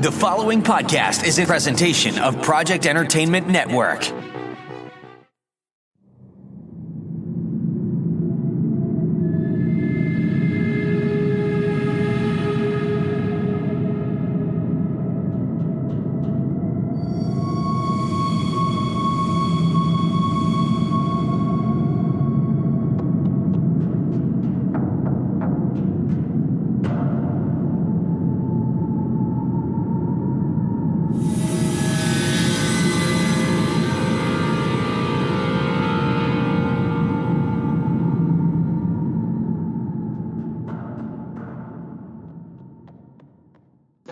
The following podcast is a presentation of Project Entertainment Network.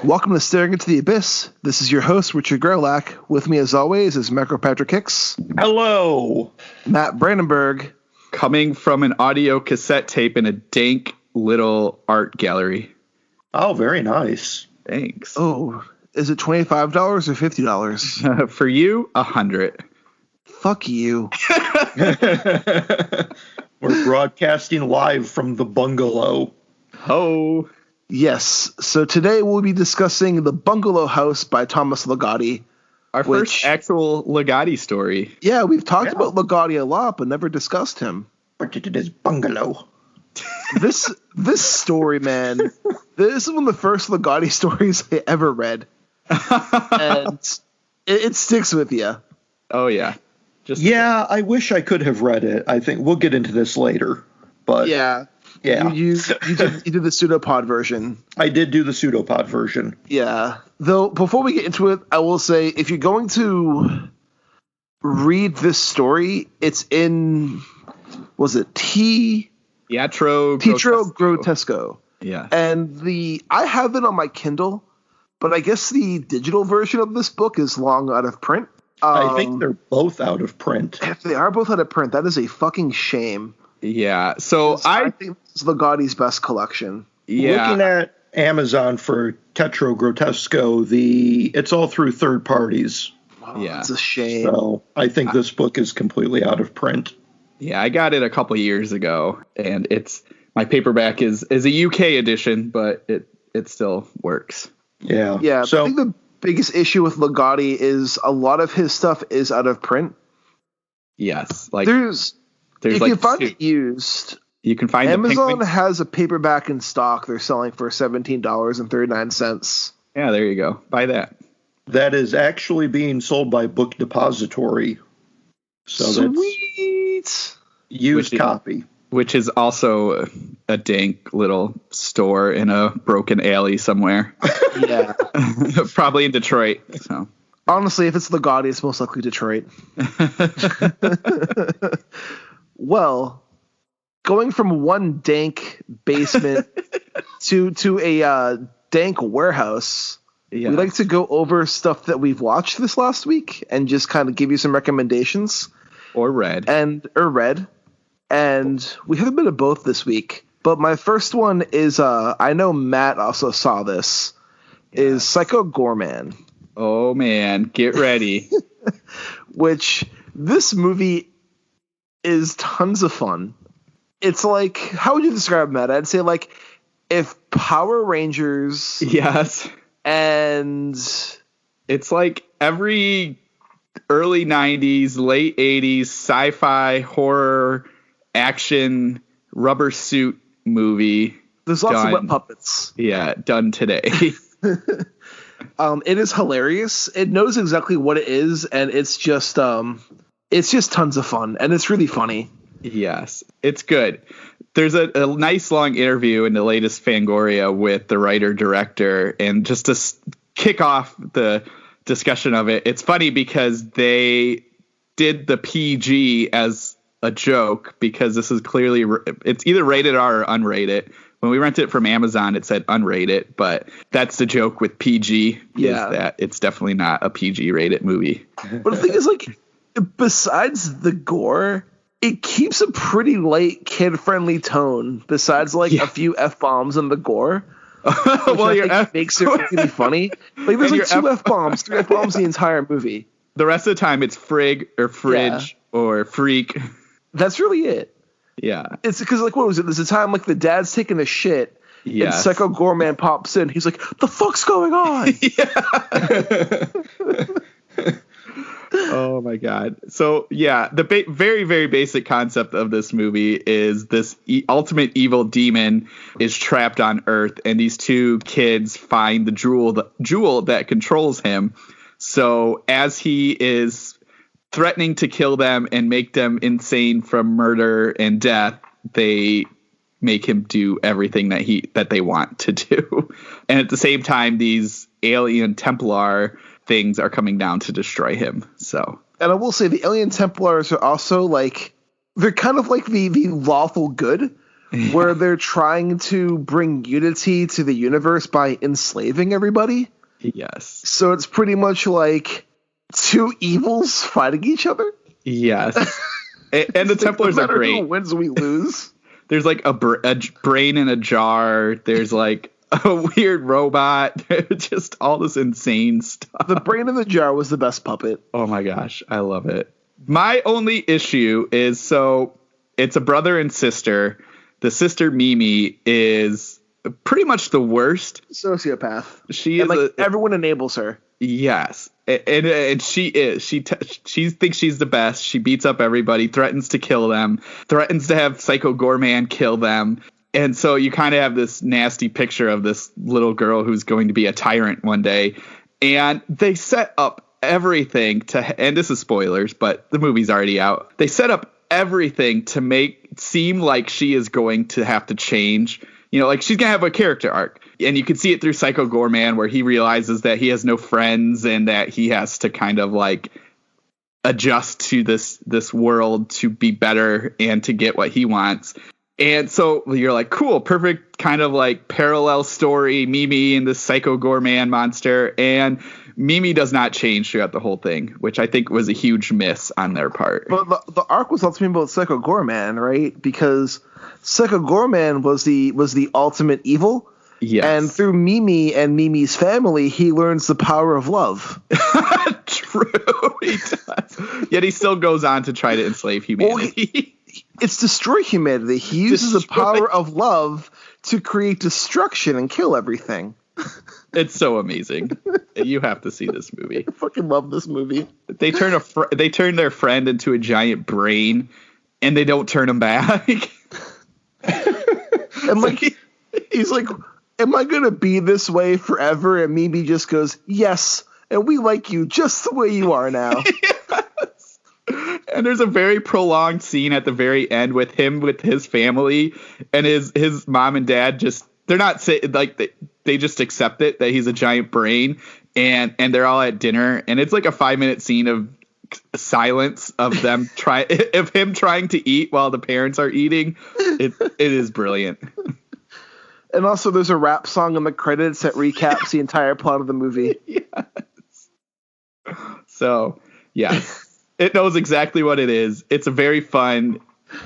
Welcome to Staring into the Abyss. This is your host, Richard Gerlach. With me, as always, is Michael Patrick Hicks. Hello. Matt Brandenburg. Coming from an audio cassette tape in a dank little art gallery. Oh, very nice. Thanks. Oh, is it $25 or $50? For you, $100. Fuck you. We're broadcasting live from the Bungalow. Ho. Yes, so today we'll be discussing The Bungalow House by Thomas Ligotti. Our first actual Ligotti story. Yeah, we've talked about Ligotti a lot, but never discussed him. But it is Bungalow. This story, man, this is one of the first Ligotti stories I ever read. And it sticks with you. Oh, yeah. I wish I could have read it. I think we'll get into this later. But yeah. You did the pseudopod version. I did do the pseudopod version. Yeah. Though, before we get into it, I will say, if you're going to read this story, it's in, was it Teatro Grotesco. Yeah. And I have it on my Kindle, but I guess the digital version of this book is long out of print. I think they're both out of print. If they are both out of print, that is a fucking shame. Yeah, so I think this is Ligotti's best collection. Yeah. Looking at Amazon for Teatro Grotesco, it's all through third parties. Oh, yeah, it's a shame. So I think this book is completely out of print. Yeah, I got it a couple years ago, and my paperback is a UK edition, but it still works. Yeah. Yeah. So I think the biggest issue with Ligotti is a lot of his stuff is out of print. Yes, you can find it used. You can find Amazon has a paperback in stock. They're selling for $17.39. Yeah, there you go. Buy that. That is actually being sold by Book Depository. So sweet. That's used copy. Which is also a dank little store in a broken alley somewhere. Yeah. Probably in Detroit. So honestly, if it's Ligotti, it's most likely Detroit. Well, going from one dank basement to a dank warehouse, yeah. We'd like to go over stuff that we've watched this last week and just kind of give you some recommendations. Or read. And we have a bit of both this week. But my first one is, I know Matt also saw this, is Psycho Goreman. Oh, man. Get ready. Which, this movie is tons of fun. It's like, how would you describe Matt? I'd say like if Power Rangers. Yes. And it's like every early 90s, late 80s sci-fi, horror, action, rubber suit movie. There's lots of wet puppets. Yeah, done today. It is hilarious. It knows exactly what it is, and it's just tons of fun, and it's really funny. Yes, it's good. There's a nice long interview in the latest Fangoria with the writer-director, and just to kick off the discussion of it, it's funny because they did the PG as a joke because this is clearly it's either rated R or unrated. When we rented it from Amazon, it said unrated, but that's the joke with PG. Yeah, is that it's definitely not a PG rated movie. But the thing is, like, besides the gore, it keeps a pretty light, kid-friendly tone. Besides, like, a few F-bombs in the gore. Well, your makes it really funny. Like, there's like two F-bombs, 3 F-bombs the entire movie. The rest of the time, it's frig or fridge or freak. That's really it. Yeah. It's because, like, what was it? There's a time, like, the dad's taking a shit, And Psycho Goreman pops in. He's like, "The fuck's going on?" Oh my god. So the very, very basic concept of this movie is this ultimate evil demon is trapped on Earth, and these two kids find the jewel that controls him. So as he is threatening to kill them and make them insane from murder and death, they make him do everything that they want to do. And at the same time, these alien Templar things are coming down to destroy him. So, and I will say the alien Templars are also they're kind of like the lawful good, where they're trying to bring unity to the universe by enslaving everybody. Yes. So it's pretty much like two evils fighting each other. Yes. And the Templars are great. Who wins, we lose. There's like a brain in a jar. There's like a weird robot. Just all this insane stuff. The brain in the jar was the best puppet. Oh my gosh, I love it. My only issue is, so it's a brother and sister. The sister Mimi is pretty much the worst. Sociopath. She is. Everyone enables her. Yes. And she is. She thinks she's the best. She beats up everybody, threatens to kill them, threatens to have Psycho Goreman kill them. And so you kind of have this nasty picture of this little girl who's going to be a tyrant one day. And they set up everything and this is spoilers, but the movie's already out. They set up everything to make it seem like she is going to have to change. You know, like she's going to have a character arc. And you can see it through Psycho Goreman, where he realizes that he has no friends and that he has to kind of like adjust to this world to be better and to get what he wants. And so you're like, cool, perfect kind of like parallel story, Mimi and this Psycho Goreman monster. And Mimi does not change throughout the whole thing, which I think was a huge miss on their part. But the arc was ultimately about Psycho Goreman, right? Because Psycho Goreman was the ultimate evil. Yes. And through Mimi and Mimi's family, he learns the power of love. True, he does. Yet he still goes on to try to enslave humanity. It's destroy humanity. He uses the power of love to create destruction and kill everything. It's so amazing. You have to see this movie. I fucking love this movie. They turn their friend into a giant brain, and they don't turn him back. And like, he's like, "Am I gonna be this way forever?" And Mimi just goes, "Yes, and we like you just the way you are now." Yes. And there's a very prolonged scene at the very end with him with his family, and his mom and dad they're not saying like they just accept it that he's a giant brain, and they're all at dinner, and it's like a 5-minute scene of silence of them him trying to eat while the parents are eating. It is brilliant. And also there's a rap song in the credits that recaps the entire plot of the movie. Yes. So, yeah. It knows exactly what it is. It's a very fun,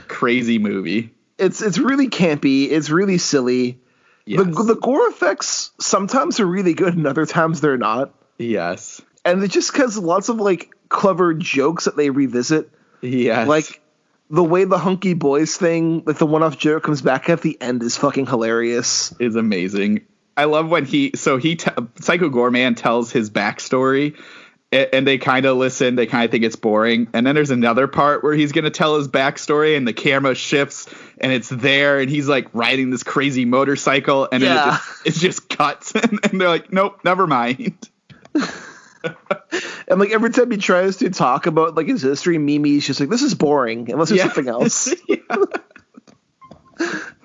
crazy movie. It's really campy. It's really silly. Yes. The gore effects sometimes are really good and other times they're not. Yes. And it just has lots of like clever jokes that they revisit. Yes. Like the way the Hunky Boys thing, like the one-off joke comes back at the end is fucking hilarious. It's amazing. I love when Psycho Goreman tells his backstory, and they kind of listen. They kind of think it's boring. And then there's another part where he's going to tell his backstory, and the camera shifts, and it's there, and he's like riding this crazy motorcycle, and then it just cuts, and they're like, nope, never mind. And like every time he tries to talk about like his history, Mimi's just like, this is boring. Unless there's something else.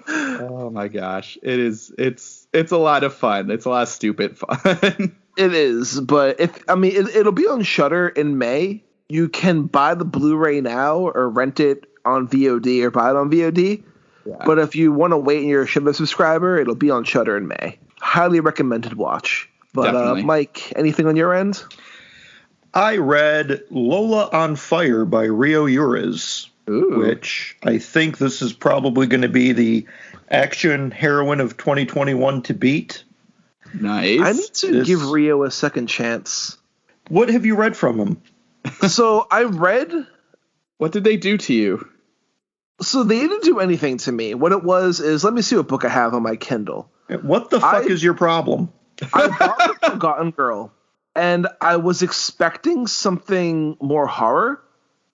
Oh my gosh, it's a lot of fun. It's a lot of stupid fun. It is, but it'll be on Shudder in May. You can buy the Blu-ray now or rent it on VOD or buy it on VOD. Yeah. But if you want to wait and you're a Shudder subscriber, it'll be on Shudder in May. Highly recommended watch. But Mike, anything on your end? I read Lola on Fire by Rio Youers, which I think this is probably going to be the action heroine of 2021 to beat. Nice. I need to give Rio a second chance. What have you read from him? So I read... What did they do to you? So they didn't do anything to me. What it was is, let me see what book I have on my Kindle. What the fuck is your problem? I bought The Forgotten Girl, and I was expecting something more horror.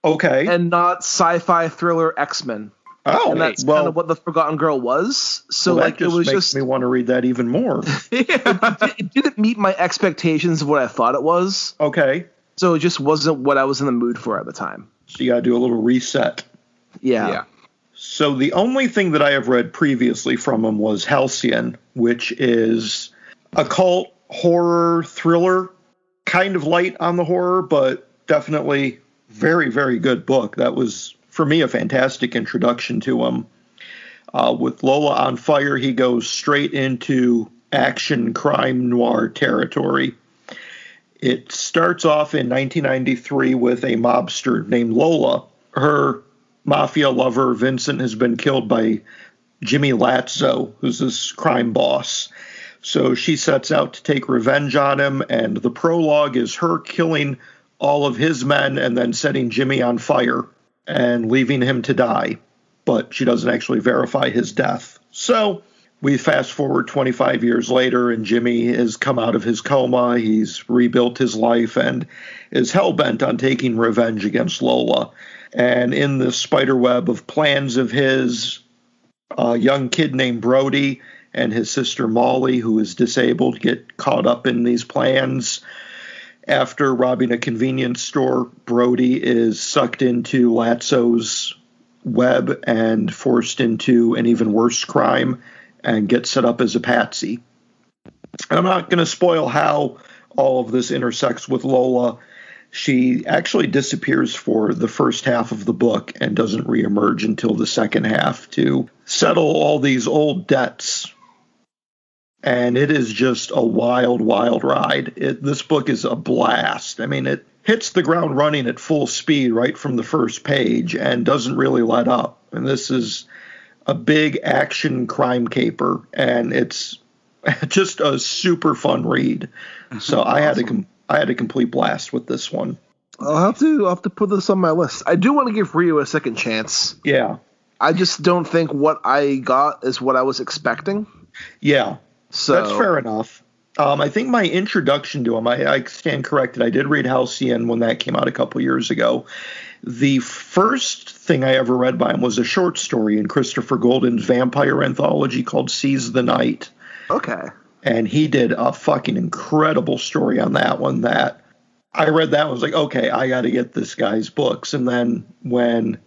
Okay. And not sci-fi thriller X-Men. Oh, and that's kind of what The Forgotten Girl was. So like, it was makes me want to read that even more. It didn't meet my expectations of what I thought it was. Okay. So it just wasn't what I was in the mood for at the time. So you got to do a little reset. Yeah. So the only thing that I have read previously from him was Halcyon, which is a cult horror thriller, kind of light on the horror, but definitely very, very good book. That was, for me, a fantastic introduction to him. With Lola on Fire, he goes straight into action crime noir territory. It starts off in 1993 with a mobster named Lola. Her mafia lover, Vincent, has been killed by Jimmy Lazzo, who's this crime boss. So she sets out to take revenge on him, and the prologue is her killing all of his men and then setting Jimmy on fire and leaving him to die. But she doesn't actually verify his death. So we fast forward 25 years later, and Jimmy has come out of his coma. He's rebuilt his life and is hell-bent on taking revenge against Lola. And in the spiderweb of plans of his, a young kid named Brody and his sister Molly, who is disabled, get caught up in these plans. After robbing a convenience store, Brody is sucked into Lazzo's web and forced into an even worse crime and gets set up as a patsy. I'm not going to spoil how all of this intersects with Lola. She actually disappears for the first half of the book and doesn't reemerge until the second half to settle all these old debts. And it is just a wild, wild ride. This book is a blast. I mean, it hits the ground running at full speed right from the first page and doesn't really let up. And this is a big action crime caper, and it's just a super fun read. So I had a complete blast with this one. I'll have to put this on my list. I do want to give Rio a second chance. Yeah. I just don't think what I got is what I was expecting. Yeah. So that's fair enough. I think my introduction to him, I stand corrected. I did read Halcyon when that came out a couple years ago. The first thing I ever read by him was a short story in Christopher Golden's vampire anthology called Seize the Night. Okay. And he did a fucking incredible story on that one that I read that and was like, okay, I got to get this guy's books. And then when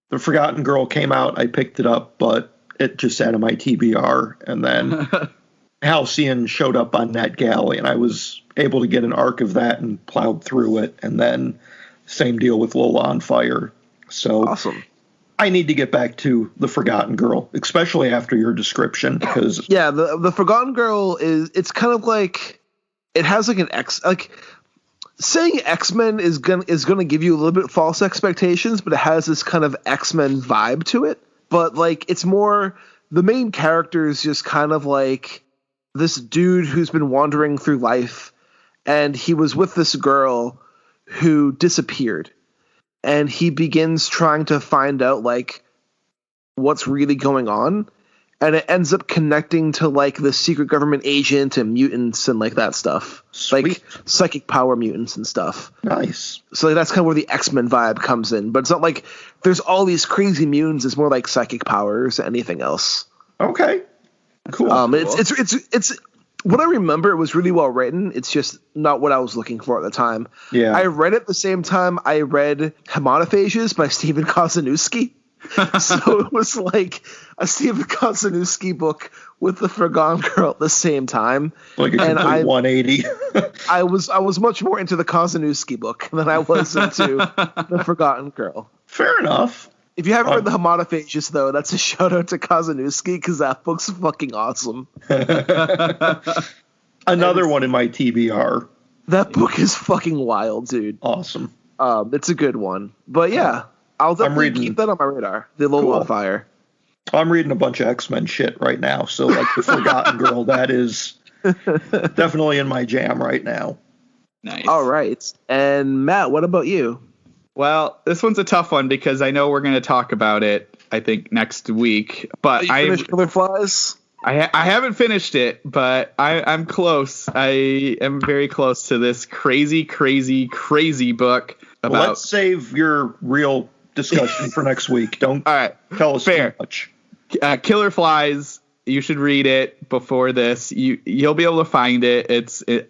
The Forgotten Girl came out, I picked it up, but it just sat in my TBR. And then Halcyon showed up on NetGalley, and I was able to get an arc of that and plowed through it. And then same deal with Lola on Fire. So awesome. I need to get back to The Forgotten Girl, especially after your description, because yeah, the Forgotten Girl it's kind of like it has like an saying X-Men is gonna give you a little bit false expectations, but it has this kind of X-Men vibe to it. But like it's more the main character is just kind of like this dude who's been wandering through life, and he was with this girl who disappeared. And he begins trying to find out, like, what's really going on. And it ends up connecting to, like, the secret government agent and mutants and, like, that stuff. Sweet. Like, psychic power mutants and stuff. Nice. So like, that's kind of where the X-Men vibe comes in. But it's not like there's all these crazy mutants. It's more like psychic powers or anything else. Okay. Cool. It's what I remember, it was really well written. It's just not what I was looking for at the time. Yeah. I read it the same time I read Hemonophages by Stephen Kosinski. So it was like a Stephen Kosinski book with The Forgotten Girl at the same time. Like a complete 180. I was much more into the Kosinski book than I was into The Forgotten Girl. Fair enough. If you haven't read the Hemonophages, though, that's a shout out to Kosinski because that book's fucking awesome. Another one in my TBR. That book is fucking wild, dude. Awesome. It's a good one. But yeah, I'll definitely keep that on my radar. The Lola on Fire. I'm reading a bunch of X-Men shit right now. So like The Forgotten Girl, that is definitely in my jam right now. Nice. All right. And Matt, what about you? Well, this one's a tough one because I know we're going to talk about it, I think, next week. But I finished Killer Flies? I haven't finished it, but I'm close. I am very close to this crazy book about. Well, let's save your real discussion for next week. Don't All right. tell us Fair. too much. Killer Flies. You should read it before this. You'll be able to find it.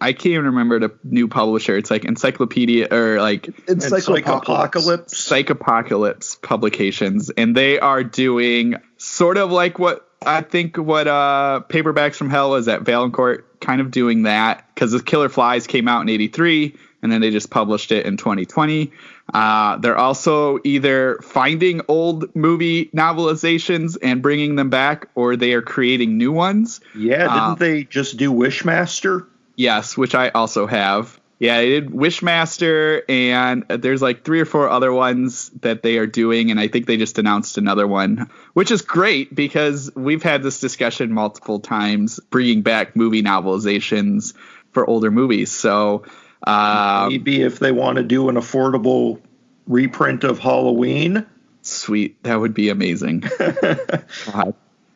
I can't even remember the new publisher. It's like Encyclopedia or like Encyclopocalypse Publications, and they are doing sort of like what Paperbacks from Hell is at Valancourt, kind of doing that, because the Killer Flies came out in '83 and then they just published it in 2020. They're also either finding old movie novelizations and bringing them back, or they are creating new ones. Yeah, didn't they just do Wishmaster? Yes, which I also have. Yeah, they did Wishmaster, and there's like 3 or 4 other ones that they are doing, and I think they just announced another one, which is great because we've had this discussion multiple times, bringing back movie novelizations for older movies. So maybe if they want to do an affordable reprint of Halloween. Sweet, that would be amazing. God.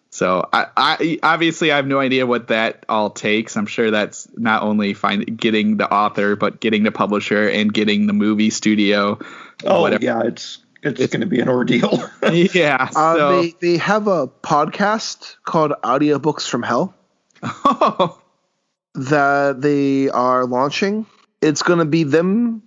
So I obviously I have no idea what that all takes. I'm sure that's not only getting the author, but getting the publisher and getting the movie studio. Oh, whatever. Yeah, it's going to be an ordeal. Yeah. So. They have a podcast called Audiobooks from Hell that they are launching. It's going to be them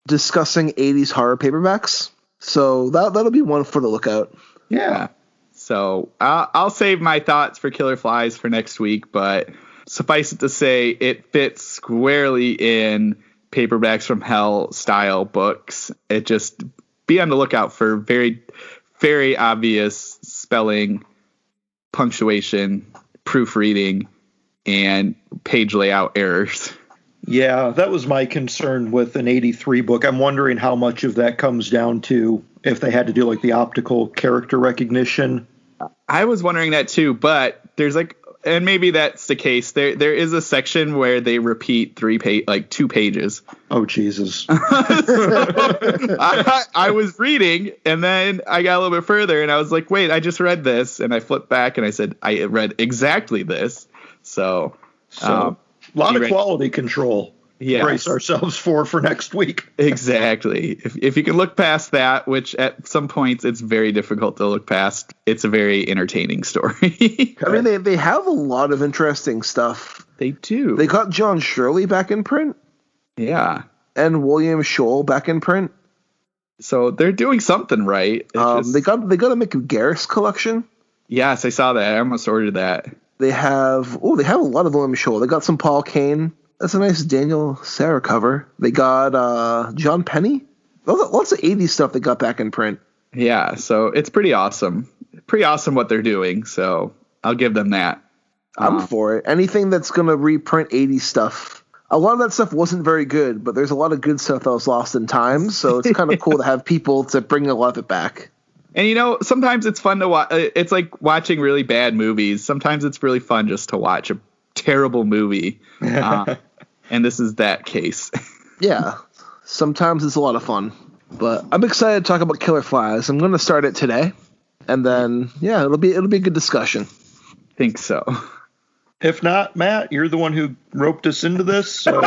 discussing 80s horror paperbacks. So that'll be one for the lookout. Yeah. So I'll save my thoughts for Killer Flies for next week, but suffice it to say, it fits squarely in Paperbacks from Hell style books. It just be on the lookout for very, very obvious spelling, punctuation, proofreading, and page layout errors. Yeah, that was my concern with an 83 book. I'm wondering how much of that comes down to if they had to do like the optical character recognition. I was wondering that too, but there's and maybe that's the case. There is a section where they repeat 2 pages. Oh, Jesus. I was reading, and then I got a little bit further, and I was like, wait, I just read this. And I flipped back, and I said, I read exactly this. So a lot of quality control. Yes. Brace ourselves for next week. Exactly. If you can look past that, which at some points it's very difficult to look past, it's a very entertaining story. I mean, they have a lot of interesting stuff. They do. They got John Shirley back in print. Yeah. And William Scholl back in print. So they're doing something right. They got a Mick Garris collection. Yes, I saw that. I almost ordered that. They have a lot of William Scholl. They got some Paul Kane. That's a nice Daniel Sarah cover. They got John Penny. Lots of 80s stuff they got back in print. Yeah, so it's pretty awesome. Pretty awesome what they're doing, so I'll give them that. I'm for it. Anything that's going to reprint 80s stuff. A lot of that stuff wasn't very good, but there's a lot of good stuff that was lost in time, so it's kind of cool to have people to bring a lot of it back. And, sometimes it's fun to watch. It's like watching really bad movies. Sometimes it's really fun just to watch a terrible movie. And this is that case. Yeah. Sometimes it's a lot of fun. But I'm excited to talk about Killer Flies. I'm going to start it today. And then, yeah, it'll be a good discussion. Think so. If not, Matt, you're the one who roped us into this. So.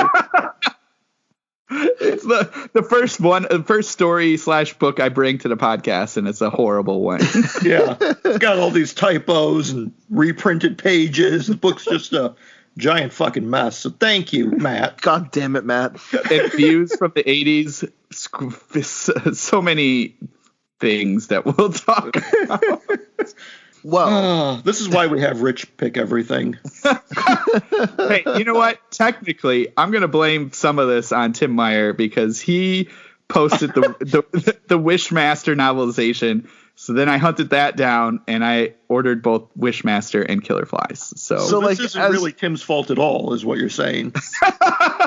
It's the first story / book I bring to the podcast, and it's a horrible one. Yeah. It's got all these typos and reprinted pages. The book's just a giant fucking mess. So thank you, Matt. God damn it, Matt. And views from the 80s. So many things that we'll talk about. Well, this is why we have Rich pick everything. Hey, you know what? Technically, I'm going to blame some of this on Tim Meyer because he posted the Wishmaster novelization. So then I hunted that down and I ordered both Wishmaster and Killer Flies. So this isn't really Tim's fault at all, is what you're saying.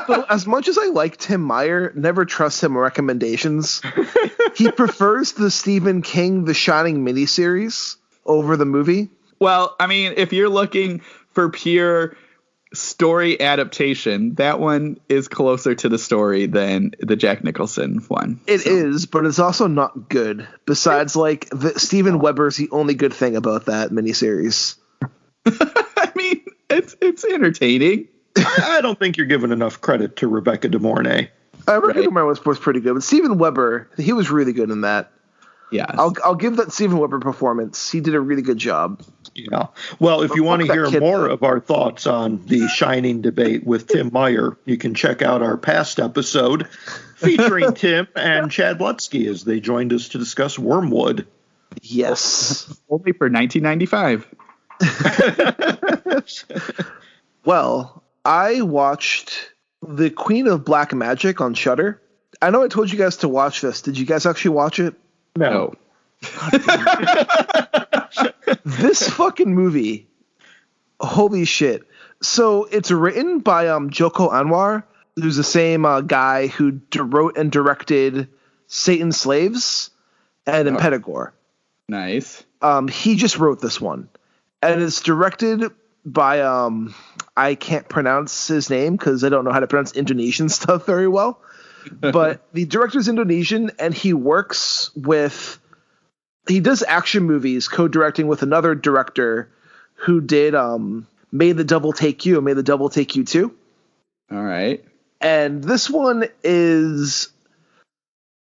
So as much as I like Tim Meyer, never trust him recommendations. He prefers the Stephen King The Shining miniseries over the movie. Well, I mean, if you're looking for pure story adaptation, that one is closer to the story than the Jack Nicholson one. It is, but it's also not good. Besides, Steven Weber's the only good thing about that miniseries. I mean, it's entertaining. I don't think you're giving enough credit to Rebecca De Mornay. Rebecca De Mornay was pretty good, but Steven Weber, he was really good in that. Yeah, I'll give that Steven Weber performance. He did a really good job. Yeah. Well, if you want to hear more of our thoughts on the Shining debate with Tim Meyer, you can check out our past episode featuring Tim and Chad Lutsky as they joined us to discuss Wormwood. Yes. Only for $19.95. Well, I watched The Queen of Black Magic on Shudder. I know I told you guys to watch this. Did you guys actually watch it? No. This fucking movie, holy shit. So it's written by Joko Anwar, who's the same guy who wrote and directed Satan's Slaves and Impetigore. Nice. He just wrote this one. And it's directed by, I can't pronounce his name because I don't know how to pronounce Indonesian stuff very well. But the director's Indonesian, and he does action movies, co-directing with another director who did May the Devil Take You and May the Devil Take You 2. All right. And this one is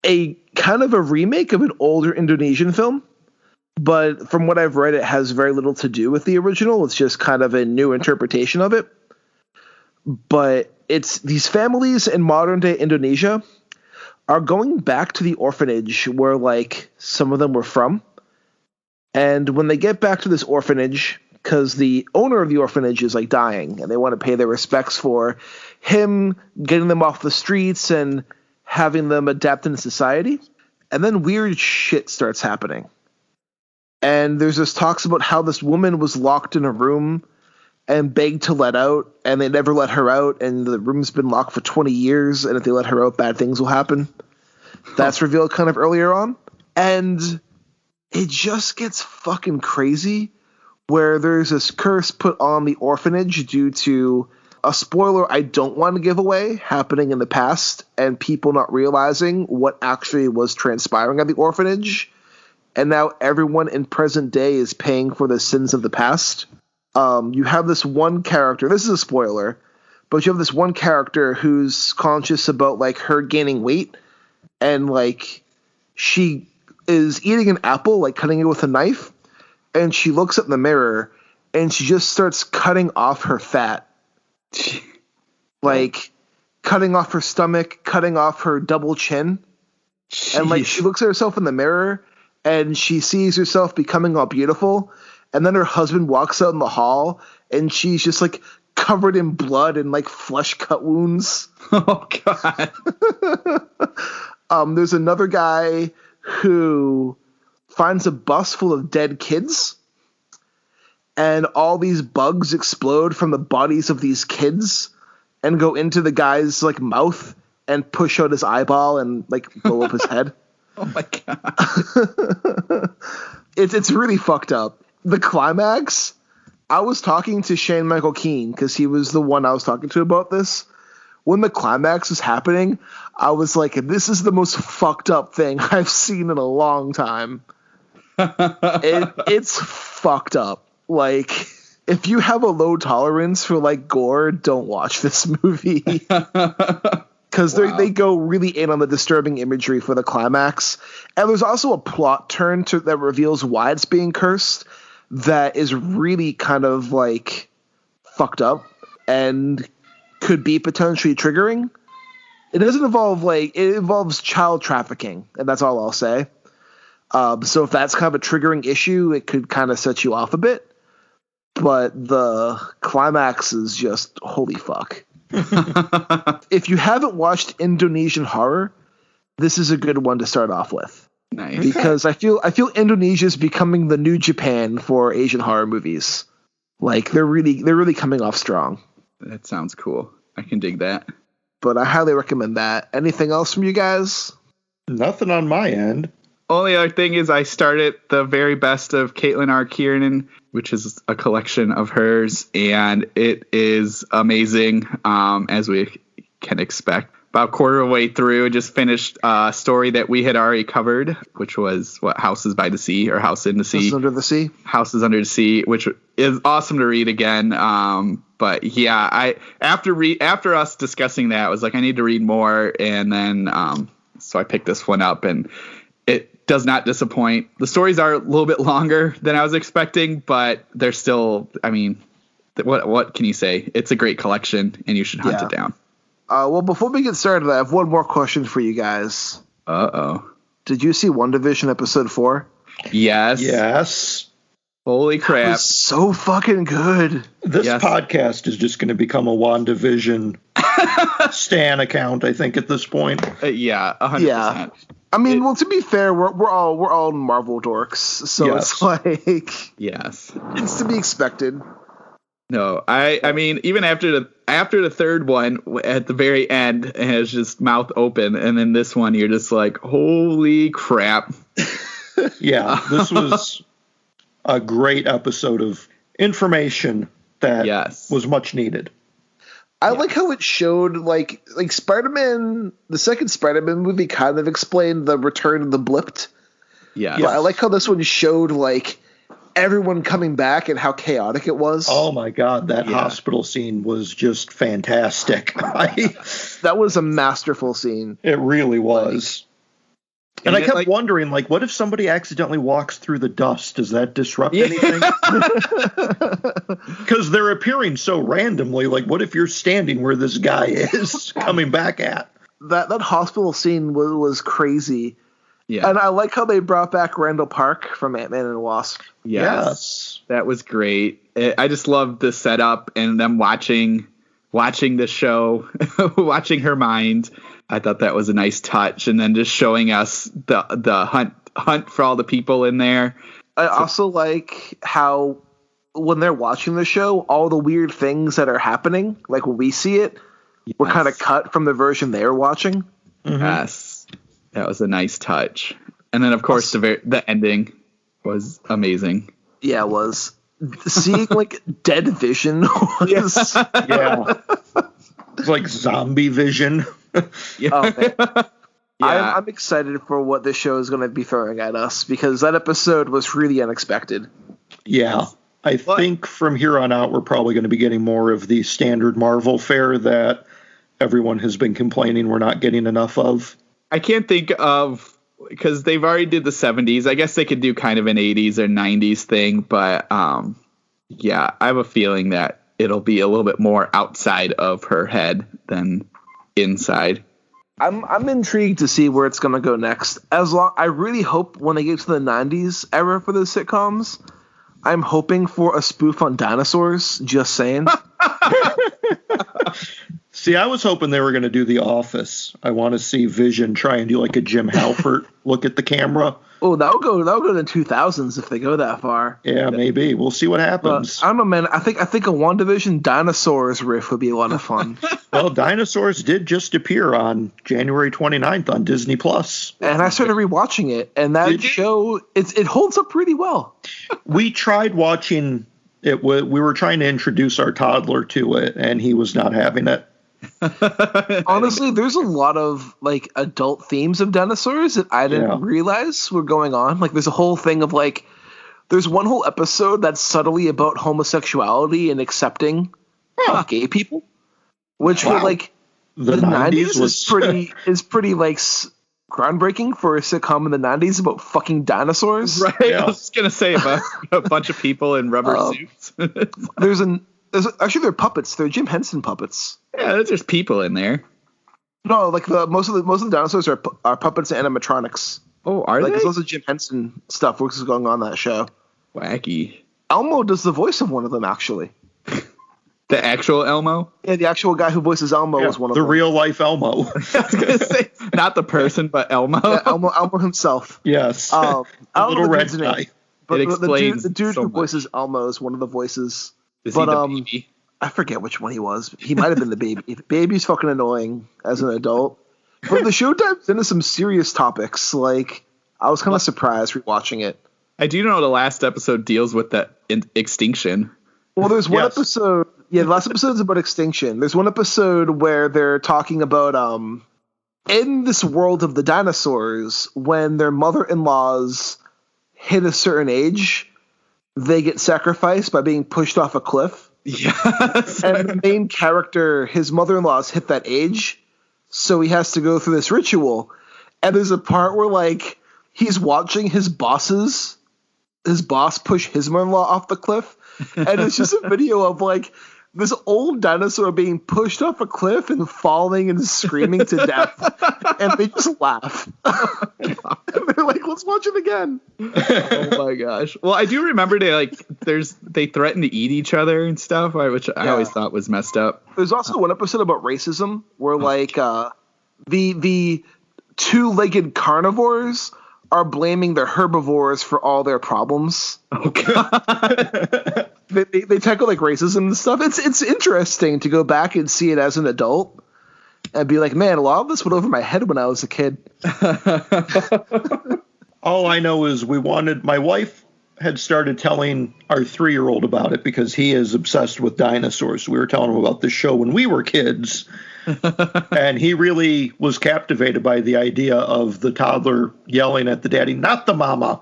a kind of a remake of an older Indonesian film. But from what I've read, it has very little to do with the original. It's just kind of a new interpretation of it. But it's these families in modern day Indonesia are going back to the orphanage where like some of them were from. And when they get back to this orphanage, because the owner of the orphanage is like dying and they want to pay their respects for him getting them off the streets and having them adapt into society. And then weird shit starts happening. And there's this talks about how this woman was locked in a room and begged to let out, and they never let her out, and the room's been locked for 20 years, and if they let her out, bad things will happen. That's revealed kind of earlier on. And it just gets fucking crazy, where there's this curse put on the orphanage due to a spoiler I don't want to give away happening in the past, and people not realizing what actually was transpiring at the orphanage. And now everyone in present day is paying for the sins of the past. You have this one character, this is a spoiler, but you have this one character who's conscious about like her gaining weight, and like she is eating an apple, like cutting it with a knife, and she looks up in the mirror and she just starts cutting off her fat. Like cutting off her stomach, cutting off her double chin. Jeez. And like she looks at herself in the mirror and she sees herself becoming all beautiful. And then her husband walks out in the hall, and she's just, like, covered in blood and, like, flesh cut wounds. Oh, God. There's another guy who finds a bus full of dead kids, and all these bugs explode from the bodies of these kids and go into the guy's, like, mouth and push out his eyeball and, like, blow up his head. Oh, my God. It's really fucked up. The climax, I was talking to Shane Michael Keane because he was the one I was talking to about this. When the climax was happening, I was like, this is the most fucked up thing I've seen in a long time. It's fucked up. Like, if you have a low tolerance for, like, gore, don't watch this movie. Because they go really in on the disturbing imagery for the climax. And there's also a plot turn that reveals why it's being cursed that is really kind of like fucked up and could be potentially triggering. It doesn't involve it involves child trafficking, and that's all I'll say. So if that's kind of a triggering issue, it could kind of set you off a bit. But the climax is just holy fuck. If you haven't watched Indonesian horror, this is a good one to start off with. Nice. Because I feel Indonesia is becoming the new Japan for Asian horror movies. Like they're really coming off strong. That sounds cool. I can dig that. But I highly recommend that. Anything else from you guys? Nothing on my end. Only other thing is I started the very best of Caitlin R. Kiernan, which is a collection of hers, and it is amazing, as we can expect. About a quarter of the way through, just finished a story that we had already covered, which was Houses by the Sea or House in the Sea. Houses Under the Sea. Houses Under the Sea, which is awesome to read again. But yeah, after us discussing that, I was like, I need to read more, and then so I picked this one up, and it does not disappoint. The stories are a little bit longer than I was expecting, but they're still, I mean, what can you say? It's a great collection, and you should hunt it down. Well, before we get started, I have one more question for you guys. Uh-oh. Did you see WandaVision episode 4? Yes. Holy crap. That was so fucking good. This podcast is just going to become a WandaVision Stan account, I think, at this point. 100%. Yeah. I mean, well, to be fair, we're all Marvel dorks, so it's like it's to be expected. No, I mean, even after the third one at the very end, it has just mouth open, and then this one, you're just like, holy crap. Yeah, this was a great episode of information that was much needed. I like how it showed like Spider-Man, the second Spider-Man movie kind of explained the return of the blipped. Yeah. But I like how this one showed like everyone coming back and how chaotic it was. Oh my God, that hospital scene was just fantastic. That was a masterful scene. It really was. And I kept wondering, like, what if somebody accidentally walks through the dust? Does that disrupt anything? Because they're appearing so randomly. Like, what if you're standing where this guy is coming back at? That hospital scene was crazy. Yeah. And I like how they brought back Randall Park from Ant-Man and the Wasp. Yes. That was great. I just loved the setup and them watching the show, watching her mind. I thought that was a nice touch, and then just showing us the hunt for all the people in there. I also like how when they're watching the show, all the weird things that are happening, like when we see it, were kind of cut from the version they're watching. Mm-hmm. Yes, that was a nice touch. And then, of course, the ending was amazing. Yeah, it was. Seeing like dead Vision was it's like zombie Vision. Oh, man. I'm excited for what this show is going to be throwing at us because that episode was really unexpected. Yeah. I think from here on out, we're probably going to be getting more of the standard Marvel fare that everyone has been complaining we're not getting enough of. I can't think of, because they've already did the 70s. I guess they could do kind of an 80s or 90s thing, but I have a feeling that it'll be a little bit more outside of her head than inside. I'm intrigued to see where it's going to go next. I really hope when they get to the 90s era for the sitcoms, I'm hoping for a spoof on dinosaurs. Just saying. See, I was hoping they were going to do The Office. I want to see Vision try and do like a Jim Halpert look at the camera. Oh, that'll go to the 2000s if they go that far. Yeah, maybe. We'll see what happens. I don't know, man. I think a WandaVision dinosaurs riff would be a lot of fun. Well, dinosaurs did just appear on January 29th on Disney Plus. And I started rewatching it, and that show it holds up pretty well. We tried watching it. We were trying to introduce our toddler to it, and he was not having it. Honestly, there's a lot of like adult themes of dinosaurs that I didn't realize were going on. Like there's a whole thing of like there's one whole episode that's subtly about homosexuality and accepting gay people, which for like the 90s is pretty like groundbreaking for a sitcom in the 90s about fucking dinosaurs. Right. Yeah. I was just gonna say about a bunch of people in rubber suits. Actually, they're puppets. They're Jim Henson puppets. Yeah, there's people in there. No, like most of the dinosaurs are puppets and animatronics. Oh, are they? Like those are Jim Henson stuff, which is going on that show. Wacky. Elmo does the voice of one of them, actually. The actual Elmo? Yeah, the actual guy who voices Elmo is one of them. The real life Elmo. I was gonna say not the person, but Elmo. Yeah, Elmo himself. Yes. The little red guy. But it explains the dude so who much. voices Elmo is one of the voices. Is he the baby? I forget which one he was. He might have been the baby. The baby's fucking annoying as an adult. But the show dives into some serious topics. Like, I was kind of surprised rewatching it. I do know the last episode deals with that extinction. Well, there's one episode. Yeah, the last episode's about extinction. There's one episode where they're talking about in this world of the dinosaurs, when their mother-in-laws hit a certain age, they get sacrificed by being pushed off a cliff. Yes. And the main character, his mother-in-law's hit that age, so he has to go through this ritual. And there's a part where, like, he's watching his boss push his mother-in-law off the cliff, and it's just a video of, like, this old dinosaur being pushed off a cliff and falling and screaming to death, and they just laugh. And they're like, let's watch it again. Oh my gosh. Well, I do remember they threaten to eat each other and stuff, which I always thought was messed up. There's also one episode about racism where like the two-legged carnivores are blaming the herbivores for all their problems. Oh god. They tackle like racism and stuff. It's interesting to go back and see it as an adult and be like, man, a lot of this went over my head when I was a kid. All I know is my wife had started telling our 3-year-old about it because he is obsessed with dinosaurs. We were telling him about this show when we were kids. And he really was captivated by the idea of the toddler yelling at the daddy, not the mama.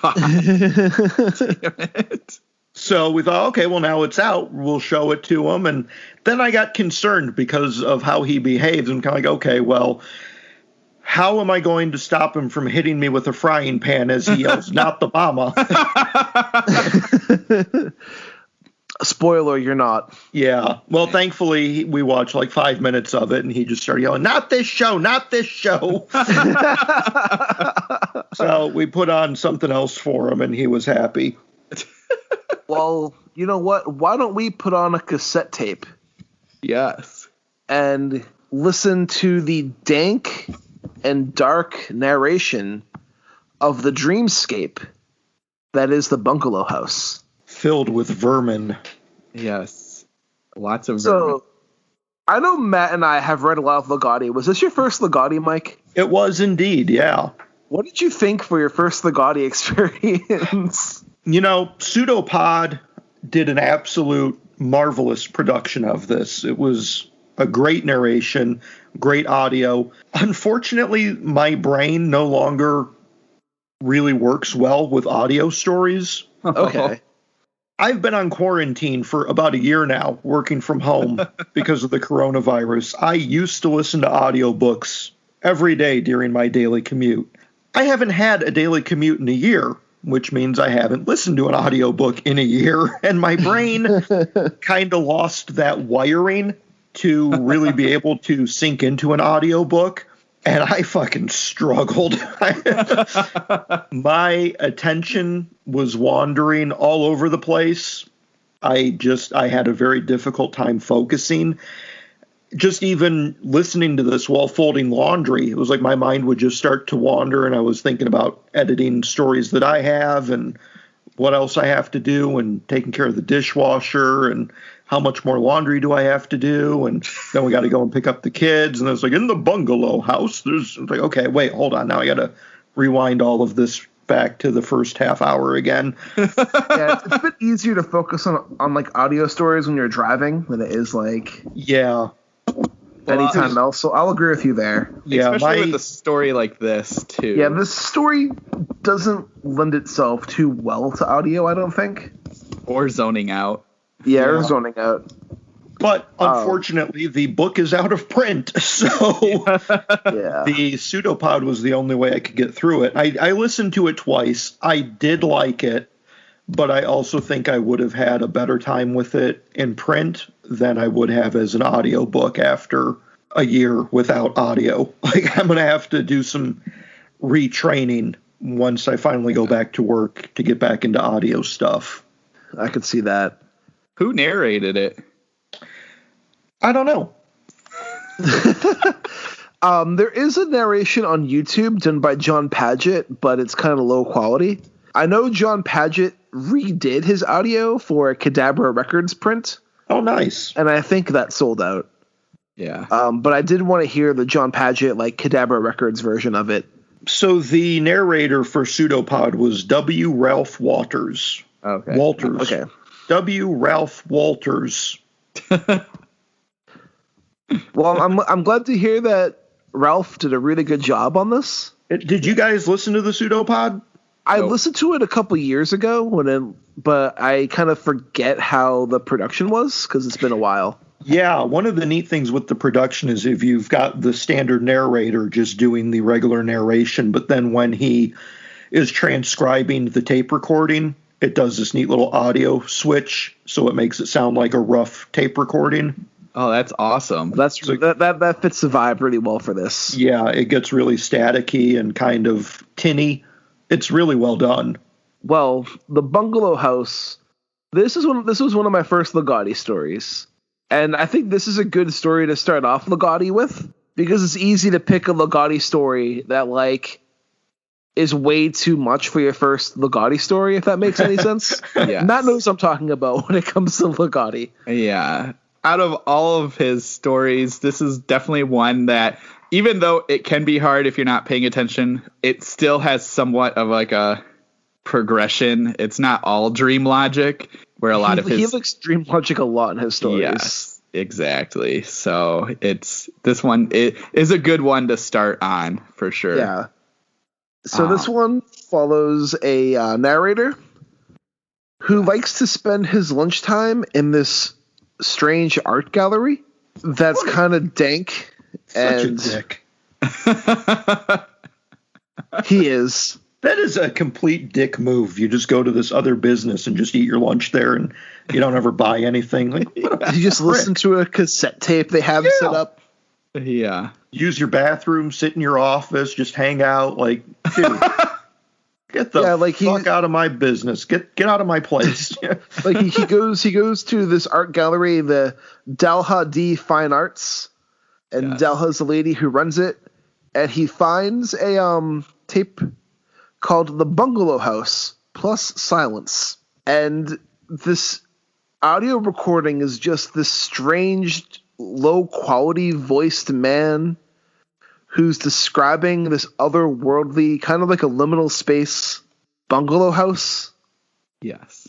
God. Damn it. So we thought, okay, well, now it's out. We'll show it to him. And then I got concerned because of how he behaves. I'm kind of like, okay, well, how am I going to stop him from hitting me with a frying pan as he yells, not the mama? Spoiler, you're not. Yeah. Well, thankfully, we watched like 5 minutes of it, and he just started yelling, not this show, not this show. So we put on something else for him, and he was happy. Well, you know what? Why don't we put on a cassette tape? Yes. And listen to the dank and dark narration of the dreamscape that is the Bungalow House. Filled with vermin. Yes. Lots of vermin. So, I know Matt and I have read a lot of Ligotti. Was this your first Ligotti, Mike? It was indeed, yeah. What did you think for your first Ligotti experience? You know, Pseudopod did an absolute marvelous production of this. It was a great narration, great audio. Unfortunately, my brain no longer really works well with audio stories. Okay. I've been on quarantine for about a year now, working from home because of the coronavirus. I used to listen to audiobooks every day during my daily commute. I haven't had a daily commute in a year, which means I haven't listened to an audiobook in a year, and my brain kind of lost that wiring to really be able to sink into an audiobook, and I fucking struggled. My attention was wandering all over the place. I had a very difficult time focusing. Just even listening to this while folding laundry, it was like my mind would just start to wander, and I was thinking about editing stories that I have and what else I have to do and taking care of the dishwasher and how much more laundry do I have to do, and then we got to go and pick up the kids, and it's like in the Bungalow House there's like, okay, wait, hold on, now I got to rewind all of this back to the first half hour again. Yeah, it's a bit easier to focus on like audio stories when you're driving than it is like anytime else. So I'll agree with you there. Yeah, especially with a story like this too. Yeah, this story doesn't lend itself too well to audio, I don't think. Or zoning out. Yeah, or zoning out. But unfortunately, the book is out of print, so the Pseudopod was the only way I could get through it. I listened to it twice. I did like it, but I also think I would have had a better time with it in print than I would have as an audiobook after a year without audio. Like, I'm going to have to do some retraining once I finally go back to work to get back into audio stuff. I could see that. Who narrated it? I don't know. There is a narration on YouTube done by John Padgett, but it's kind of low quality. I know John Padgett redid his audio for a Cadabra Records print. Oh, nice. And I think that sold out. Yeah. But I did want to hear the John Padgett, like, Cadabra Records version of it. So the narrator for Pseudopod was W. Ralph Walters. Okay. Walters. Okay. W. Ralph Walters. Well, I'm glad to hear that Ralph did a really good job on this. Did you guys listen to the Pseudopod? I listened to it a couple years ago but I kind of forget how the production was because it's been a while. Yeah, one of the neat things with the production is if you've got the standard narrator just doing the regular narration, but then when he is transcribing the tape recording, it does this neat little audio switch, so it makes it sound like a rough tape recording. Oh, that's awesome. That fits the vibe really well for this. Yeah, it gets really staticky and kind of tinny. It's really well done. Well, the Bungalow House. This was one of my first Ligotti stories, and I think this is a good story to start off Ligotti with because it's easy to pick a Ligotti story that is way too much for your first Ligotti story, if that makes any sense. Yeah, Matt knows what I'm talking about when it comes to Ligotti. Yeah, out of all of his stories, this is definitely one that, even though it can be hard if you're not paying attention, it still has somewhat of a progression. It's not all dream logic, where a lot of his... He likes dream logic a lot in his stories. Yes, exactly. So this one is a good one to start on, for sure. Yeah. So this one follows a narrator who likes to spend his lunchtime in this strange art gallery that's kind of dank. Such a dick. He is. That is a complete dick move. You just go to this other business and just eat your lunch there, and you don't ever buy anything. You just listen to a cassette tape they have set up. Yeah. Use your bathroom, sit in your office, just hang out. Dude, get the fuck out of my business. Get out of my place. he goes to this art gallery, the Dalha D Fine Arts, and Dalha's the lady who runs it, and he finds a tape called The Bungalow House plus Silence. And this audio recording is just this strange, low-quality voiced man who's describing this otherworldly, kind of like a liminal space bungalow house. Yes.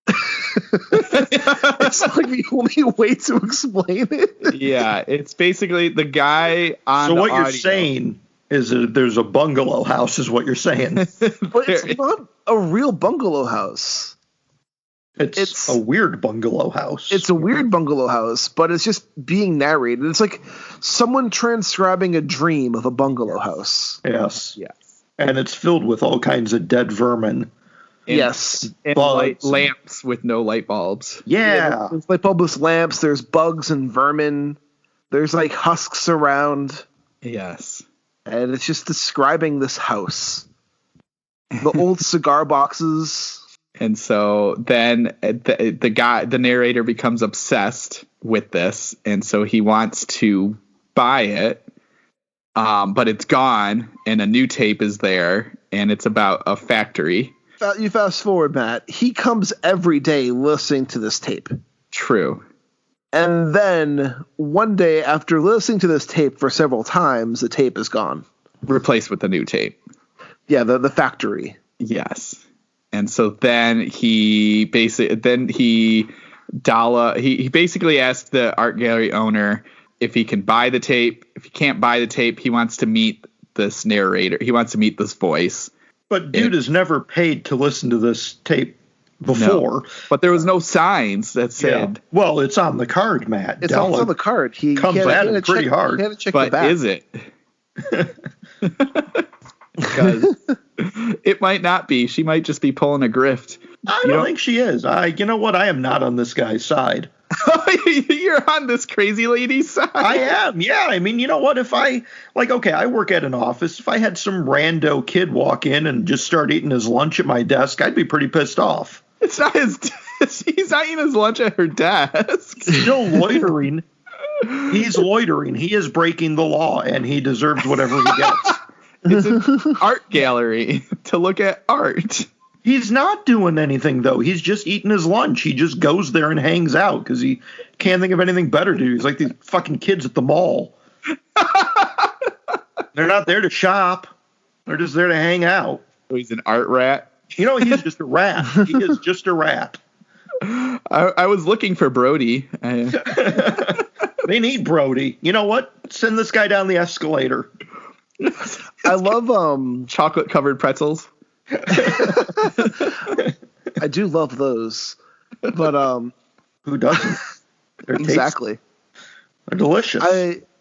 It's like the only way to explain it. Yeah, it's basically the guy on So the what audio. you're saying is that there's a bungalow house is what you're saying. But it's not a real bungalow house. It's a weird bungalow house. It's a weird bungalow house, but it's just being narrated. It's like someone transcribing a dream of a bungalow house. Yes. Yes. And it's filled with all kinds of dead vermin. Yes. And lamps with no light bulbs. Yeah. There's light bulbous lamps. There's bugs and vermin. There's husks around. Yes. And it's just describing this house. The old cigar boxes. And so then the narrator becomes obsessed with this, and so he wants to buy it, but it's gone, and a new tape is there, and it's about a factory. You fast forward, Matt. He comes every day listening to this tape. True. And then one day, after listening to this tape for several times, the tape is gone. Replaced with a new tape. Yeah, the factory. Yes. And so then he basically asked the art gallery owner if he can buy the tape. If he can't buy the tape, he wants to meet this narrator. He wants to meet this voice. But dude has never paid to listen to this tape before. No, but there was no signs that said. Yeah. Well, it's on the card, Matt. It's on the card. He comes at it pretty hard. But is it? Because it might not be. She might just be pulling a grift. I don't think she is. You know what? I am not on this guy's side. You're on this crazy lady's side. I am. Yeah. I mean, you know what? If I I work at an office. If I had some rando kid walk in and just start eating his lunch at my desk, I'd be pretty pissed off. It's not his. He's not eating his lunch at her desk. Still loitering. He's loitering. He is breaking the law, and he deserves whatever he gets. It's an art gallery to look at art. He's not doing anything, though. He's just eating his lunch. He just goes there and hangs out because he can't think of anything better to do. He's like these fucking kids at the mall. They're not there to shop. They're just there to hang out. So he's an art rat. You know, he's just a rat. He is just a rat. I was looking for Brody. They need Brody. You know what? Send this guy down the escalator. I love chocolate covered pretzels. I do love those, but who doesn't? They're exactly. They're delicious.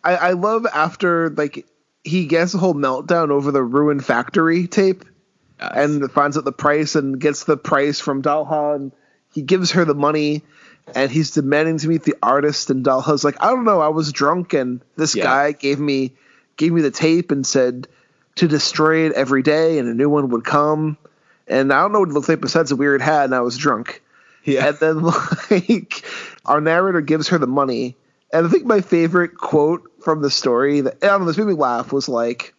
I love after like he gets a whole meltdown over the Ruin Factory tape, and finds out the price and gets the price from Dalha, and he gives her the money, and he's demanding to meet the artist, and Dalha's like, I don't know, I was drunk, and this guy gave me the tape and said to destroy it every day, and a new one would come, and I don't know what it looked like besides a weird hat, and I was drunk. Yeah. And then like our narrator gives her the money, and I think my favorite quote from the story that I don't know, this made me laugh was like,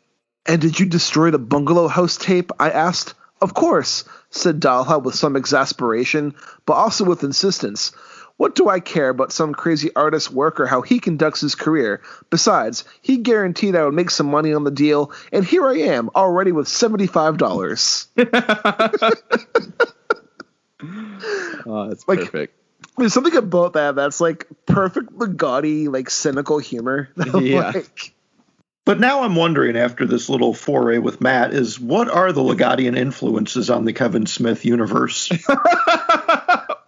and did you destroy the Bungalow House tape? I asked. Of course, said Dalha with some exasperation, but also with insistence. What do I care about some crazy artist's work or how he conducts his career? Besides, he guaranteed I would make some money on the deal, and here I am, already with $75. Oh, that's like, perfect. There's something about that's like perfect Ligotti, like cynical humor. Yeah. But now I'm wondering, after this little foray with Matt, is what are the Ligottian influences on the Kevin Smith universe?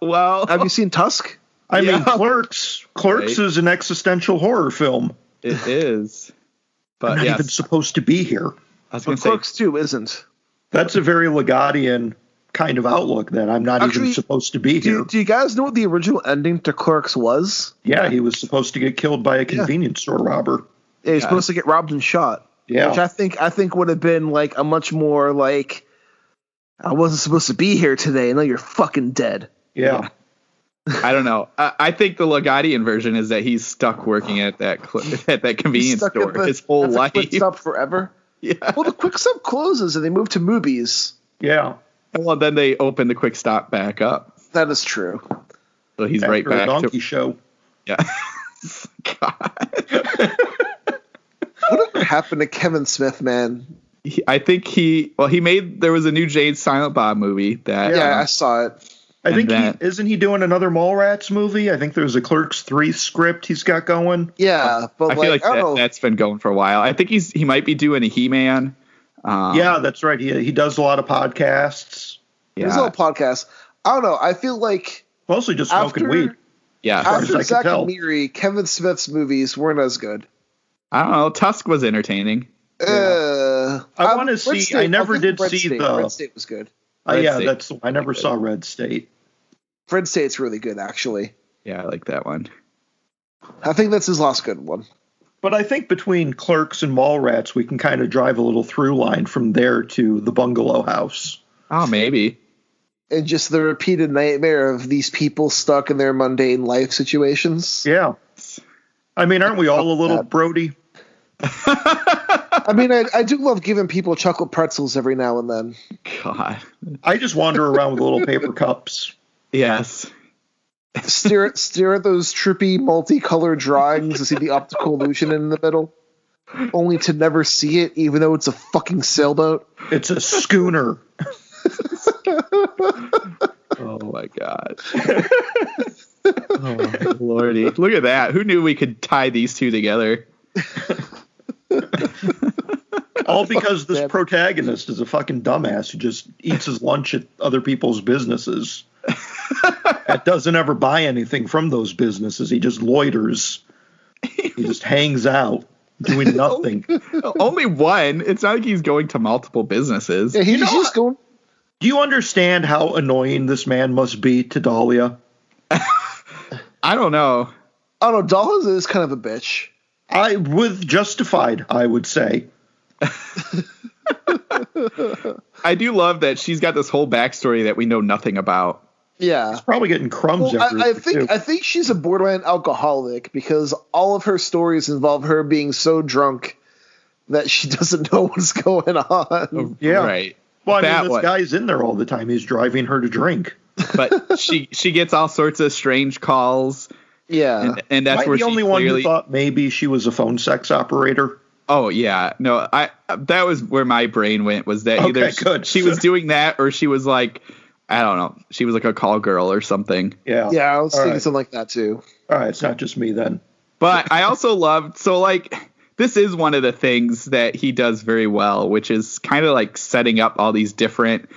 Well, have you seen Tusk? I mean, Clerks. Clerks is an existential horror film. It is. But I'm not even supposed to be here. I was going to say Clerks 2 isn't. That's a very Ligottian kind of outlook that I'm not even supposed to be here. Do you guys know what the original ending to Clerks was? Yeah, he was supposed to get killed by a convenience store robber. Yeah, he's supposed to get robbed and shot. Yeah. Which I think would have been like a much more like, I wasn't supposed to be here today, and now you're fucking dead. Yeah. I don't know. I think the Ligottian version is that he's stuck working at that convenience store his whole life. Quick Stop forever. Yeah. Well, the Quick Stop closes and they move to movies. Yeah. Well, then they open the Quick Stop back up. That is true. So he's right back to the Donkey Show. Yeah. God. Whatever happened to Kevin Smith, man? I think there was a new Jade Silent Bob movie that. Yeah, I saw it. I think isn't he doing another Mallrats movie? I think there's a Clerks 3 script he's got going. Yeah, but I feel like that's been going for a while. I think he might be doing a He-Man. Yeah, that's right. He does a lot of podcasts. Yeah. There's a lot of podcasts. I don't know. I feel like mostly just smoking weed. Yeah. After Zack and Miri, Kevin Smith's movies weren't as good. I don't know. Tusk was entertaining. I want to see. State, I never did see State. the Red State was good. I never saw Red State. Red State's really good, actually. Yeah, I like that one. I think that's his last good one. But I think between Clerks and Mallrats, we can kind of drive a little through line from there to the Bungalow House. Oh, maybe. And just the repeated nightmare of these people stuck in their mundane life situations. Yeah. I mean, aren't we all a little Brody? I mean, I do love giving people chocolate pretzels every now and then. God. I just wander around with little paper cups. Yes. Stare at those trippy multicolored drawings to see the optical illusion in the middle, only to never see it, even though it's a fucking sailboat. It's a schooner. Oh my God. Oh Lordy. Look at that. Who knew we could tie these two together? All because this protagonist is a fucking dumbass who just eats his lunch at other people's businesses. That doesn't ever buy anything from those businesses. He just loiters. He just hangs out, doing nothing. Only one. It's not like he's going to multiple businesses. Yeah, he's just going. Do you understand how annoying this man must be to Dahlia? I don't know. I don't know. Dahlia is kind of a bitch. Justified, I would say. I do love that she's got this whole backstory that we know nothing about. Yeah, she's probably getting crumbs. I think she's a borderline alcoholic because all of her stories involve her being so drunk that she doesn't know what's going on. Yeah, right. Well, I mean, this guy's in there all the time. He's driving her to drink. But she gets all sorts of strange calls. Yeah, and that's where the only one who thought maybe she was a phone sex operator. Oh yeah, no, that was where my brain went. Was that either she was doing that or she was like, I don't know, she was like a call girl or something. Yeah, I was thinking something like that too. All right, it's not just me then. But I also loved this is one of the things that he does very well, which is kind of like setting up all these different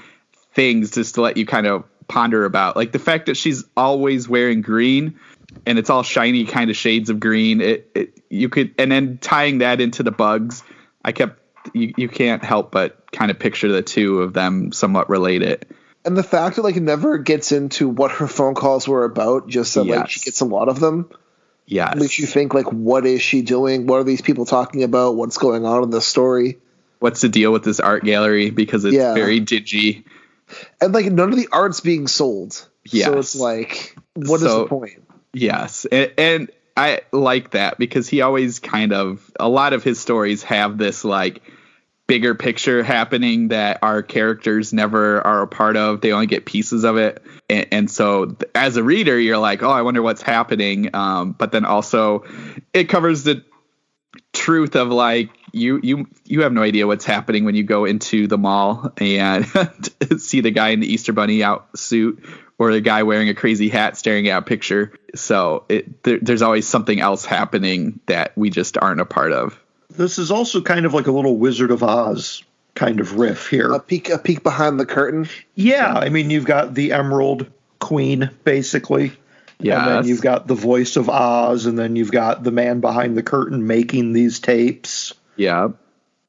things just to let you kind of ponder about. Like the fact that she's always wearing green and it's all shiny kind of shades of green. You could, and then tying that into the bugs, you can't help but kind of picture the two of them somewhat related. And the fact that like it never gets into what her phone calls were about, just that like she gets a lot of them. Yes. Makes you think like, what is she doing? What are these people talking about? What's going on in this story? What's the deal with this art gallery? Because it's very dingy. And like none of the art's being sold. Yes. So it's like, what is the point? Yes. And I like that because he always a lot of his stories have this like bigger picture happening that our characters never are a part of. They only get pieces of it. And so as a reader, you're like, oh, I wonder what's happening. But then also it covers the truth of like, you have no idea what's happening when you go into the mall and see the guy in the Easter Bunny suit or the guy wearing a crazy hat staring at a picture. So there's always something else happening that we just aren't a part of. This is also kind of like a little Wizard of Oz kind of riff here. A peek behind the curtain. Yeah, I mean, you've got the Emerald Queen, basically. Yeah. And then you've got the voice of Oz, and then you've got the man behind the curtain making these tapes. Yeah.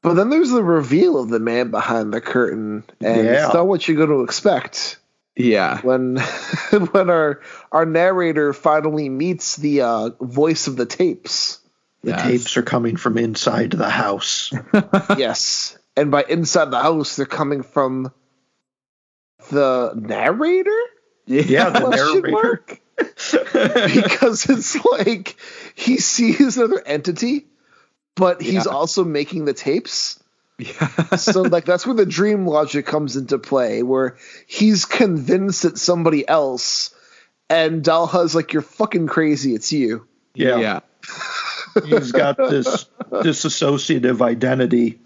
But then there's the reveal of the man behind the curtain, and it's not what you're going to expect. Yeah. When our narrator finally meets the voice of the tapes. The tapes are coming from inside the house. Yes. And by inside the house, they're coming from the narrator? Yeah, the narrator. Because it's like he sees another entity, but he's also making the tapes. Yeah. So like that's where the dream logic comes into play, where he's convinced it's somebody else, and Dalha's like, "You're fucking crazy, it's you." Yeah. He's got this dissociative identity.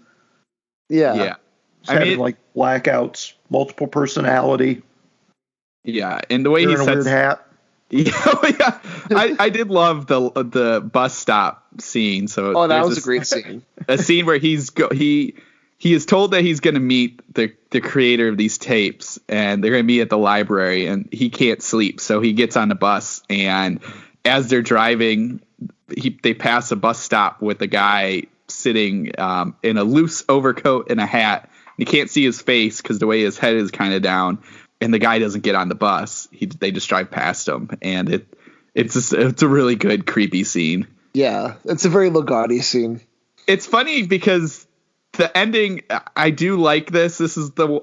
Yeah. He's having like blackouts, multiple personality. Yeah, and the way he sets a weird hat. Yeah. I did love the bus stop scene. So that was a great scene. A scene where he is told that he's going to meet the creator of these tapes, and they're going to meet at the library, and he can't sleep, so he gets on the bus, and as they're driving, they pass a bus stop with a guy sitting in a loose overcoat and a hat. You can't see his face because the way his head is kind of down, and the guy doesn't get on the bus. They just drive past him, and it's a really good creepy scene. Yeah, it's a very Ligotti scene. It's funny because the ending, I do like this. This is the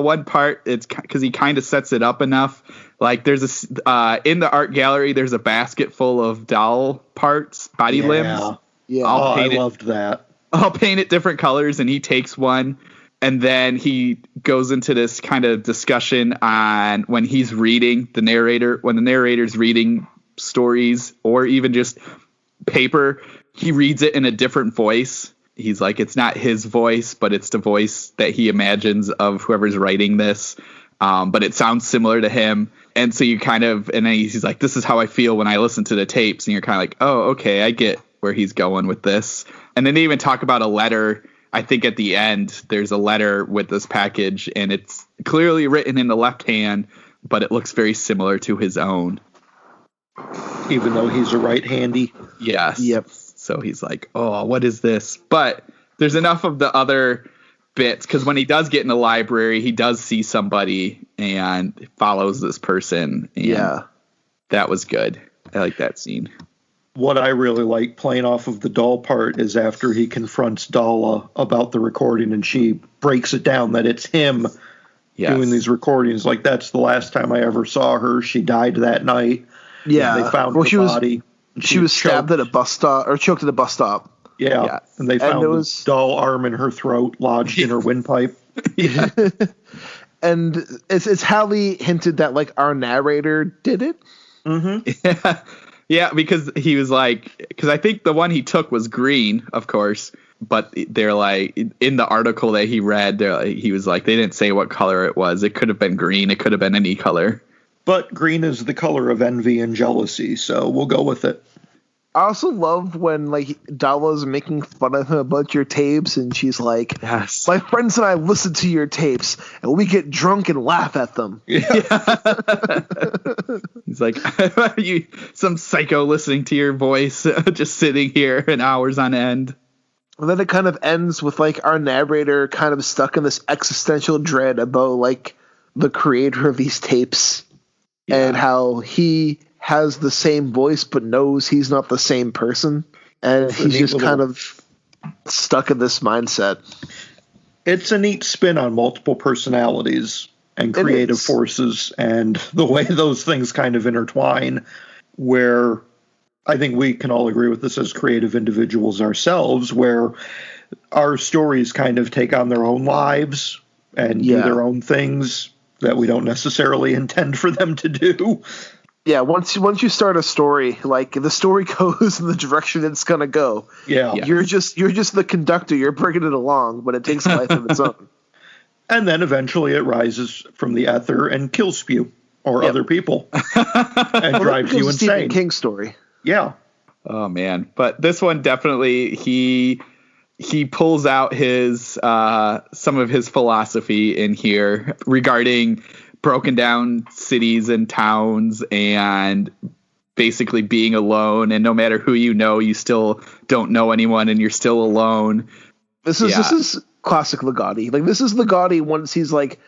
one part. It's because he kind of sets it up enough. Like there's in the art gallery, there's a basket full of doll parts, body limbs. Yeah, I loved that. I'll paint it different colors, and he takes one, and then he goes into this kind of discussion on when he's reading when the narrator's reading stories or even just paper, he reads it in a different voice. He's like, it's not his voice, but it's the voice that he imagines of whoever's writing this. But it sounds similar to him. And so you and then he's like, this is how I feel when I listen to the tapes. And you're kind of like, oh, okay, I get where he's going with this. And then they even talk about a letter. I think at the end, there's a letter with this package, and it's clearly written in the left hand, but it looks very similar to his own. Even though he's a right-handy. Yes. Yep. So he's like, oh, what is this? But there's enough of the other bits, because when he does get in the library, he does see somebody and follows this person. And that was good. I like that scene. What I really like playing off of the doll part is after he confronts Lola about the recording, and she breaks it down that it's him doing these recordings. Like, that's the last time I ever saw her. She died that night. Yeah. They found her body. She was stabbed at a bus stop, or choked at a bus stop. Yeah. And they found this doll arm in her throat lodged in her windpipe. Yeah. And it's Hallie hinted that, like, our narrator did it. Mm-hmm. Yeah, because he was like, because I think the one he took was green, of course, but they're like, in the article that he read, he was like, they didn't say what color it was. It could have been green. It could have been any color. But green is the color of envy and jealousy, so we'll go with it. I also love when like Dala's making fun of him about your tapes, and she's like, yes, my friends and I listen to your tapes, and we get drunk and laugh at them. Yeah. He's like, you some psycho listening to your voice, just sitting here in hours on end. And then it kind of ends with like our narrator kind of stuck in this existential dread about like the creator of these tapes and how he has the same voice but knows he's not the same person, and he's just kind of stuck in this mindset. It's a neat spin on multiple personalities and creative forces and the way those things kind of intertwine, where I think we can all agree with this as creative individuals ourselves, where our stories kind of take on their own lives and do their own things that we don't necessarily intend for them to do. Yeah, once you start a story, like the story goes in the direction it's gonna go. Yeah. You're just the conductor. You're bringing it along, but it takes a life of its own. And then eventually it rises from the ether and kills you or other people and drives you insane. Stephen King story. Yeah. Oh man, but this one definitely he pulls out his some of his philosophy in here regarding broken down cities and towns and basically being alone, and no matter who you still don't know anyone and you're still alone. This is classic Ligotti. Like this is Ligotti once he's like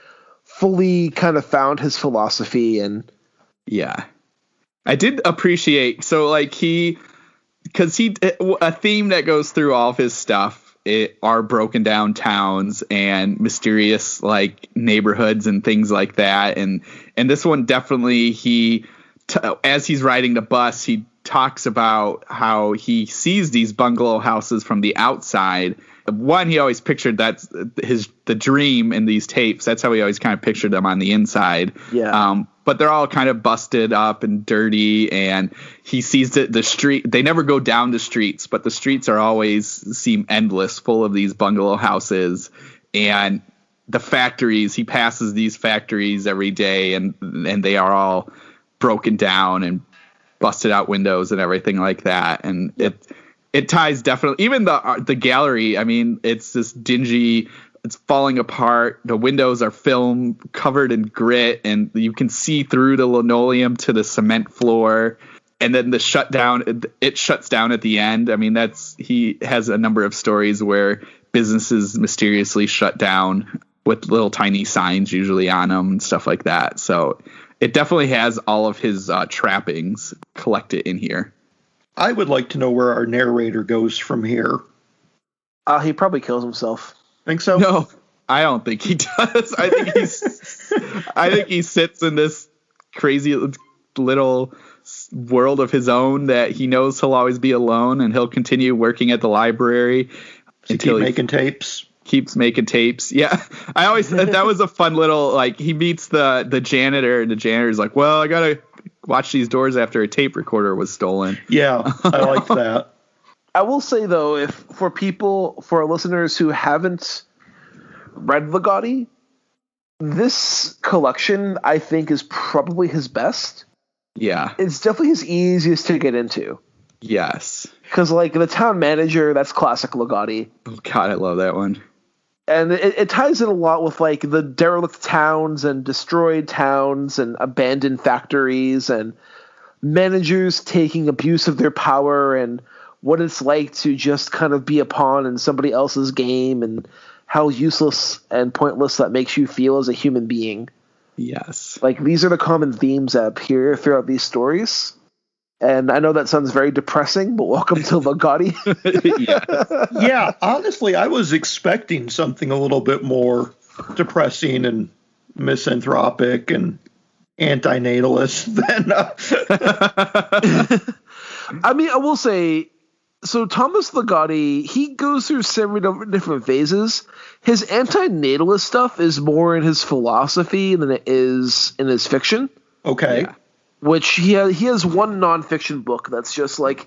fully kind of found his philosophy. And I did appreciate, so like because a theme that goes through all of his stuff are broken down towns and mysterious like neighborhoods and things like that. And this one definitely as he's riding the bus, he talks about how he sees these bungalow houses from the outside. One, he always pictured that's the dream in these tapes. That's how he always kind of pictured them on the inside. Yeah. But they're all kind of busted up and dirty, and he sees the street. They never go down the streets, but the streets seem endless, full of these bungalow houses. And the factories, he passes these factories every day, and they are all broken down and busted out windows and everything like that. And it ties definitely, even the gallery. I mean, it's this dingy. It's falling apart. The windows are film covered in grit, and you can see through the linoleum to the cement floor. And then it shuts down at the end. I mean, he has a number of stories where businesses mysteriously shut down with little tiny signs usually on them and stuff like that. So it definitely has all of his trappings collected in here. I would like to know where our narrator goes from here. He probably kills himself. Think so? No, I don't think he does. I think he sits in this crazy little world of his own that he knows he'll always be alone, and he'll continue working at the library until making tapes. Keeps making tapes. Yeah. I always that was a fun little, like, he meets the janitor, and the janitor's like, well, I gotta watch these doors after a tape recorder was stolen. Yeah, I like that. I will say, though, for our listeners who haven't read Ligotti, this collection, I think, is probably his best. Yeah. It's definitely his easiest to get into. Yes. Because, like, the town manager, that's classic Ligotti. Oh, God, I love that one. And it ties in a lot with, like, the derelict towns and destroyed towns and abandoned factories and managers taking abuse of their power and what it's like to just kind of be a pawn in somebody else's game and how useless and pointless that makes you feel as a human being. Yes. Like, these are the common themes that appear throughout these stories. And I know that sounds very depressing, but welcome to Ligotti. Yeah, honestly, I was expecting something a little bit more depressing and misanthropic and antinatalist than... I mean, I will say... So Thomas Ligotti, he goes through several different phases. His antinatalist stuff is more in his philosophy than it is in his fiction. Okay. Yeah. Which he has one nonfiction book that's just like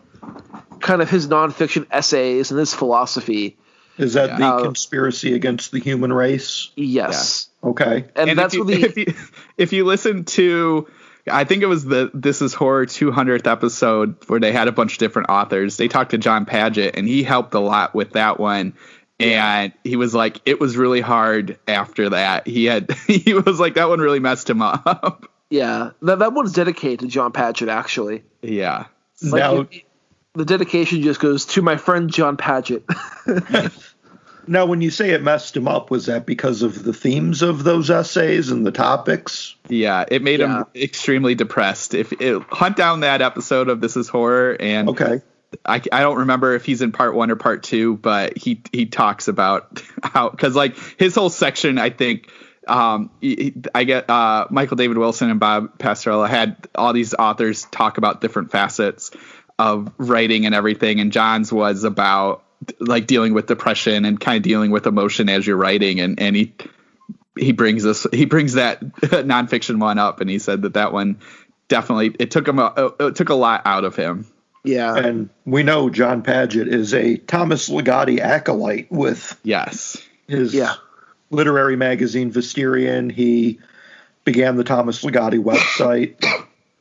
kind of his nonfiction essays and his philosophy. Is that the conspiracy against the human race? Yes. Yeah. Okay. And that's if you listen to I think it was the This Is Horror 200th episode where they had a bunch of different authors. They talked to John Padgett, and he helped a lot with that one. And he was like, it was really hard after that. He was like, that one really messed him up. Yeah, that one's dedicated to John Padgett, actually. Yeah. Like, the dedication just goes to my friend John Padgett. Now, when you say it messed him up, was that because of the themes of those essays and the topics? Yeah, it made him extremely depressed. Hunt down that episode of This Is Horror, and okay. I don't remember if he's in part 1 or part 2, but he talks about how, because like his whole section, I think, I get Michael David Wilson and Bob Pastorella had all these authors talk about different facets of writing and everything, and John's was about like dealing with depression and kind of dealing with emotion as you're writing, and he brings that nonfiction one up, and he said that one definitely it took a lot out of him. Yeah. And we know John Padgett is a Thomas Ligotti acolyte with his literary magazine Visterion. He began the Thomas Ligotti website.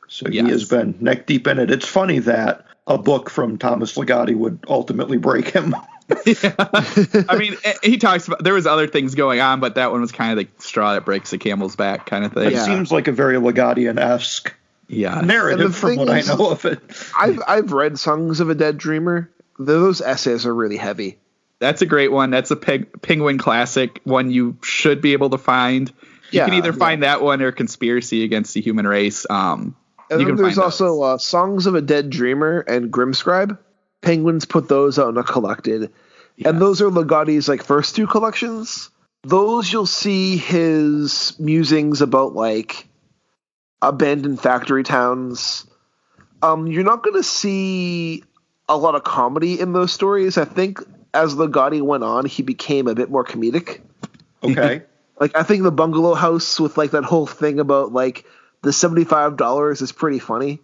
So he has been neck deep in it. It's funny that a book from Thomas Ligotti would ultimately break him. I mean, he talks about there was other things going on, but that one was kind of the straw that breaks the camel's back kind of thing. It seems like a very Ligottian-esque narrative from what I know of it. I've read Songs of a Dead Dreamer. Those essays are really heavy. That's a great one. That's a Penguin classic, one you should be able to find. You can either find that one or Conspiracy Against the Human Race. And then there's also Songs of a Dead Dreamer and Grimscribe. Penguins put those out in a collected. Yes. And those are Ligotti's like first 2 collections. Those you'll see his musings about like abandoned factory towns. You're not going to see a lot of comedy in those stories. I think as Ligotti went on, he became a bit more comedic. Okay. Like I think the Bungalow House with like that whole thing about like the $75 is pretty funny.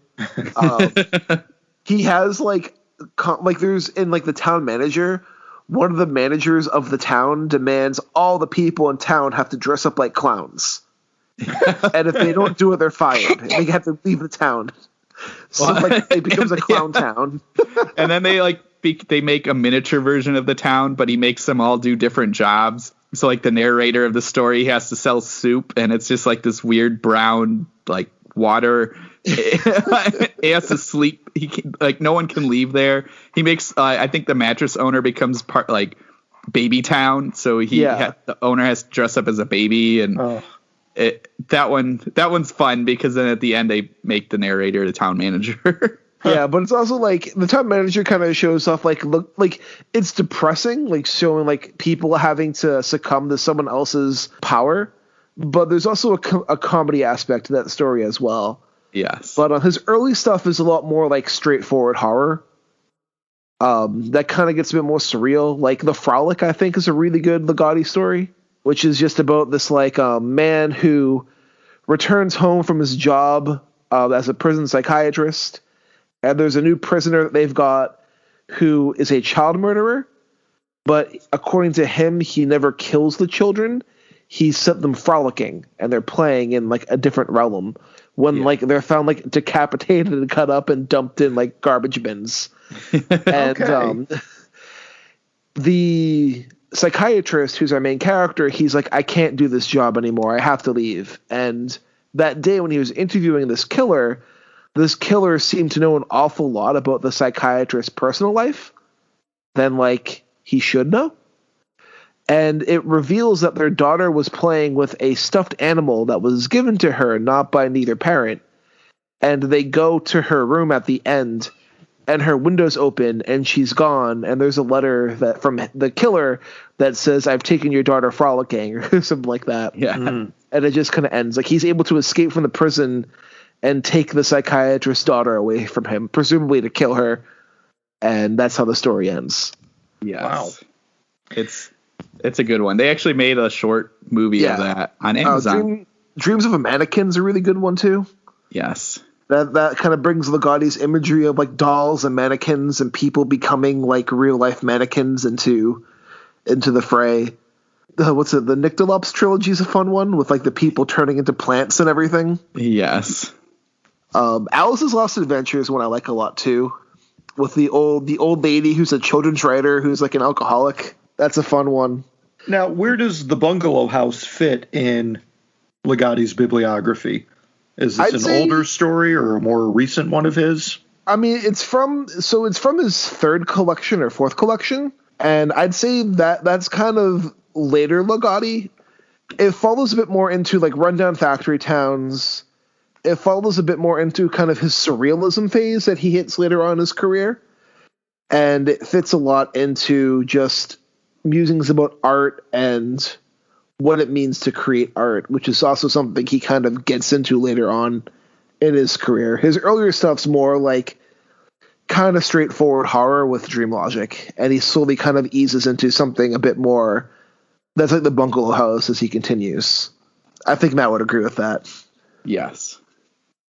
He has like there's in like the town manager, one of the managers of the town demands all the people in town have to dress up like clowns. And if they don't do it, they're fired. They have to leave the town. So like it becomes a clown town. And then they make a miniature version of the town, but he makes them all do different jobs. So like the narrator of the story has to sell soup, and it's just like this weird brown like water. He has to sleep. No one can leave there. He makes I think the mattress owner becomes part like baby town. So the owner has to dress up as a baby, and that one's fun because then at the end they make the narrator the town manager. Yeah, but it's also like the town manager kind of shows off like look like it's depressing, like showing like people having to succumb to someone else's power. But there's also a comedy aspect to that story as well. Yes. But his early stuff is a lot more like straightforward horror. That kind of gets a bit more surreal. Like The Frolic, I think, is a really good Ligotti story, which is just about this like man who returns home from his job as a prison psychiatrist. And there's a new prisoner that they've got who is a child murderer. But according to him, he never kills the children. He sent them frolicking, and they're playing in like a different realm when like they're found like decapitated and cut up and dumped in like garbage bins. And the psychiatrist, who's our main character, he's like, I can't do this job anymore. I have to leave. And that day when he was interviewing this killer seemed to know an awful lot about the psychiatrist's personal life than like he should know. And it reveals that their daughter was playing with a stuffed animal that was given to her, not by neither parent. And they go to her room at the end, and her window's open, and she's gone. And there's a letter that from the killer that says, I've taken your daughter frolicking, or something like that. Yeah. And it just kind of ends. Like he's able to escape from the prison and take the psychiatrist's daughter away from him, presumably to kill her. And that's how the story ends. Yes. Wow. It's a good one. They actually made a short movie of that on Amazon. Dreams of a Mannequin's a really good one too. Yes. That kind of brings Ligotti's imagery of like dolls and mannequins and people becoming like real life mannequins into the fray. The Nyctalops trilogy is a fun one with like the people turning into plants and everything. Yes. Alice's Lost Adventure is one I like a lot too, with the old lady who's a children's writer who's like an alcoholic. That's a fun one. Now, where does the Bungalow House fit in Ligotti's bibliography? Is this an older story or a more recent one of his? I mean, it's from his third collection or fourth collection, and I'd say that's kind of later Ligotti. It follows a bit more into like rundown factory towns. It follows a bit more into kind of his surrealism phase that he hits later on in his career, and it fits a lot into just musings about art and what it means to create art, which is also something he kind of gets into later on in his career. His earlier stuff's more like kind of straightforward horror with dream logic, and he slowly kind of eases into something a bit more that's like the Bungalow House as he continues. I think Matt would agree with that. Yes.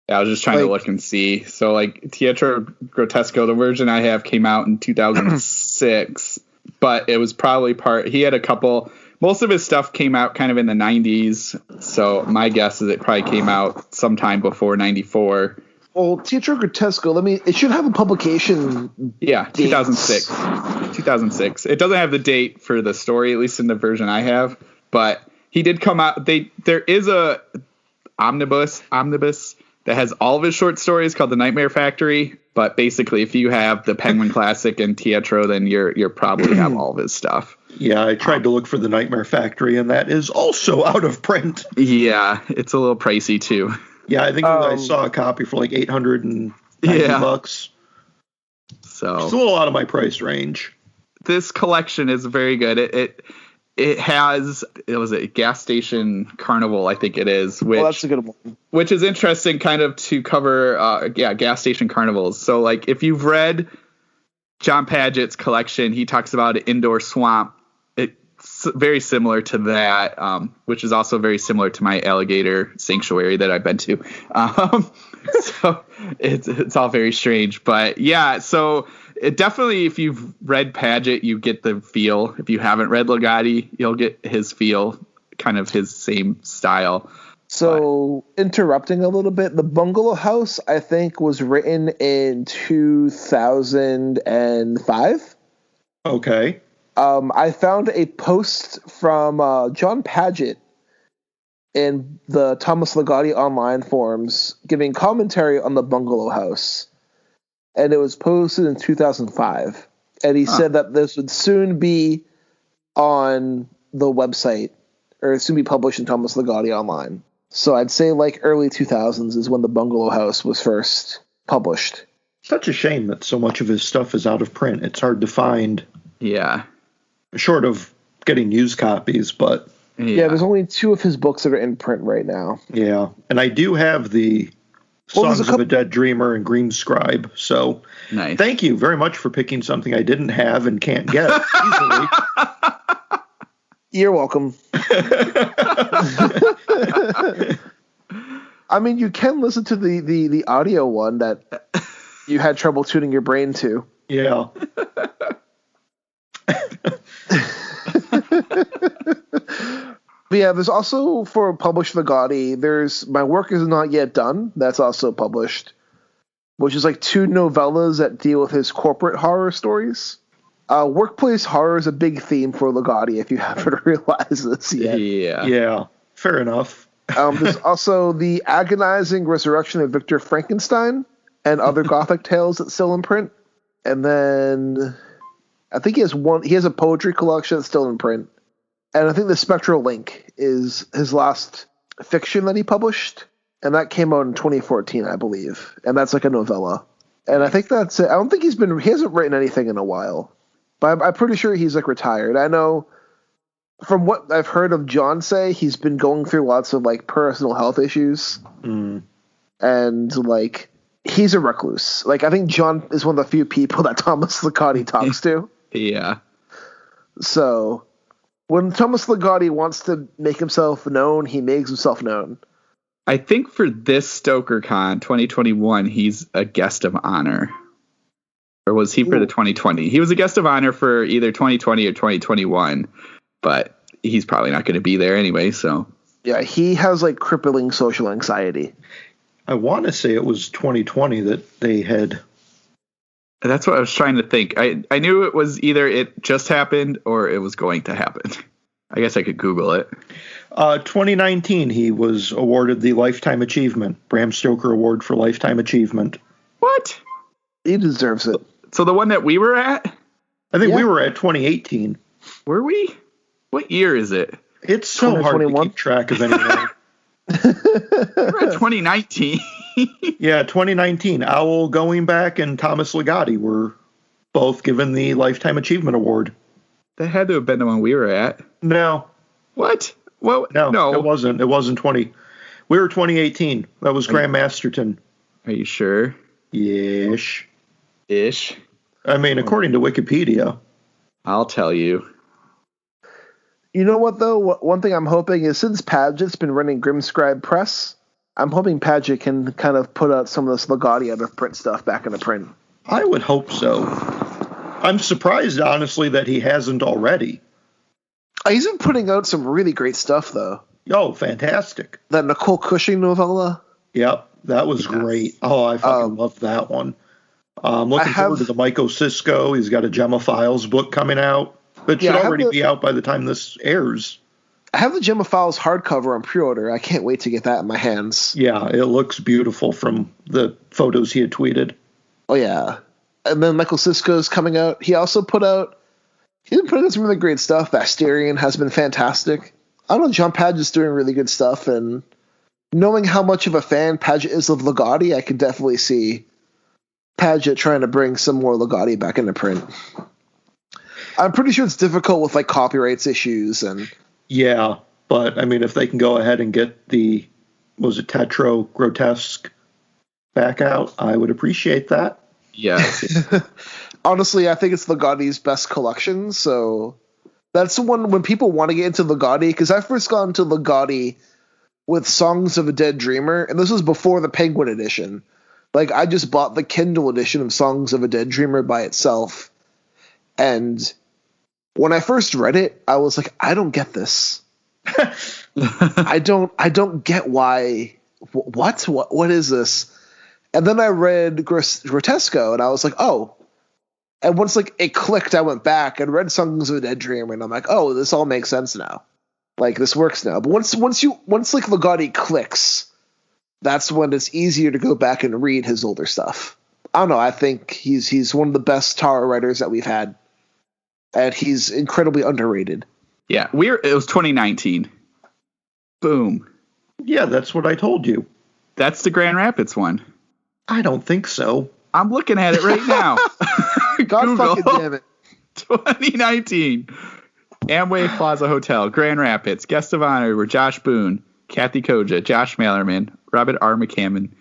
Yeah, I was just trying to look and see. So like Teatro Grotesco, the version I have came out in 2006, but it was probably he had a couple. Most of his stuff came out kind of in the 90s, so my guess is it probably came out sometime before 94. Well, Teatro Grotesco, it should have a publication. Yeah, 2006. 2006. It doesn't have the date for the story, at least in the version I have, but he did come out. There is a omnibus that has all of his short stories called The Nightmare Factory, but basically if you have the Penguin Classic and Teatro, then you're probably have all of his stuff. Yeah, I tried to look for The Nightmare Factory, and that is also out of print. Yeah, it's a little pricey, too. Yeah, I think I saw a copy for like $890. So still a lot of my price range. This collection is very good. It has Gas Station Carnival, I think it is. Which, that's a good one. Which is interesting, kind of to cover, gas station carnivals. So, like, if you've read John Padgett's collection, he talks about an indoor swamp. It's very similar to that, which is also very similar to my alligator sanctuary that I've been to. So it's all very strange. But, yeah, so it definitely, if you've read Padgett, you get the feel. If you haven't read Ligotti, you'll get his feel, kind of his same style. So, interrupting a little bit, the Bungalow House, I think, was written in 2005. Okay. I found a post from John Padgett in the Thomas Ligotti online forums giving commentary on the Bungalow House. And it was posted in 2005. And he said that this would soon be on the website, or soon be published in Thomas Ligotti online. So I'd say like early 2000s is when the Bungalow House was first published. Such a shame that so much of his stuff is out of print. It's hard to find. Yeah. Short of getting used copies, but... Yeah, there's only 2 of his books that are in print right now. Yeah, and I do have the Songs of a Dead Dreamer and Green Scribe, so nice. Thank you very much for picking something I didn't have and can't get easily. You're welcome. I mean, you can listen to the audio one that you had trouble tuning your brain to. Yeah. But yeah, there's also for published Ligotti, there's My Work Is Not Yet Done. That's also published, which is like 2 novellas that deal with his corporate horror stories. Workplace horror is a big theme for Ligotti, if you haven't realized this yet. Yeah, fair enough. There's also The Agonizing Resurrection of Victor Frankenstein and Other Gothic Tales that's still in print. And then I think he has a poetry collection that's still in print. And I think The Spectral Link is his last fiction that he published. And that came out in 2014, I believe. And that's like a novella. And I think that's it. I don't think he hasn't written anything in a while. But I'm pretty sure he's like retired. I know from what I've heard of John say, he's been going through lots of like personal health issues. And like he's a recluse. Like I think John is one of the few people that Thomas Ligotti talks to. Yeah. So when Thomas Ligotti wants to make himself known, he makes himself known. I think for this StokerCon 2021, he's a guest of honor. Or was he for the 2020? He was a guest of honor for either 2020 or 2021, but he's probably not going to be there anyway, so. Yeah, he has like crippling social anxiety. I want to say it was 2020 that they had. That's what I was trying to think. I knew it was either it just happened or it was going to happen. I guess I could Google it. 2019, he was awarded the Lifetime Achievement, Bram Stoker Award for Lifetime Achievement. What? He deserves it. So the one that we were at? I think we were at 2018. Were we? What year is it? It's so hard to keep track of anything. We're at 2019. Yeah, 2019. Owl Going Back and Thomas Ligotti were both given the Lifetime Achievement Award. That had to have been the one we were at. No. What? Well, no, it wasn't. It wasn't 20. We were 2018. That was Graham Masterton. Are you sure? Ish. I mean, according to Wikipedia. I'll tell you. You know what, though? One thing I'm hoping is since Padgett's been running Grimscribe Press, I'm hoping Padgett can kind of put out some of this Ligotti out of print stuff back into print. I would hope so. I'm surprised, honestly, that he hasn't already. He's been putting out some really great stuff, though. Oh, fantastic. That Nicole Cushing novella? Yep, that was great. Oh, I fucking loved that one. I'm looking forward to the Michael Cisco. He's got a Gemma Files book coming out. It should already be out by the time this airs. I have the Gemma Files hardcover on pre-order. I can't wait to get that in my hands. Yeah, it looks beautiful from the photos he had tweeted. Oh, yeah. And then Michael Cisco's coming out. He's been putting out some really great stuff. Basterian has been fantastic. I don't know, John Padgett's doing really good stuff, and knowing how much of a fan Padgett is of Ligotti, I could definitely see Padgett trying to bring some more Ligotti back into print. I'm pretty sure it's difficult with like copyrights issues and. Yeah, but I mean, if they can go ahead and get the Tetro Grotesque back out, I would appreciate that. Yeah. Honestly, I think it's Ligotti's best collection, so that's the one when people want to get into Ligotti, because I first got into Ligotti with Songs of a Dead Dreamer, and this was before the Penguin edition. Like, I just bought the Kindle edition of Songs of a Dead Dreamer by itself, and when I first read it, I was like, I don't get this. I don't get why. What is this? And then I read Grotesco, and I was like, oh. And once like it clicked, I went back and read Songs of a Dead Dreamer, and I'm like, oh, this all makes sense now. Like, this works now. But once like Ligotti clicks, that's when it's easier to go back and read his older stuff. I don't know. I think he's one of the best Tara writers that we've had. And he's incredibly underrated. Yeah, it was 2019. Boom. Yeah, that's what I told you. That's the Grand Rapids one. I don't think so. I'm looking at it right now. God fucking damn it. 2019. Amway Plaza Hotel, Grand Rapids. Guests of honor were Josh Boone, Kathy Koja, Josh Mallerman, Robert R. McCammon,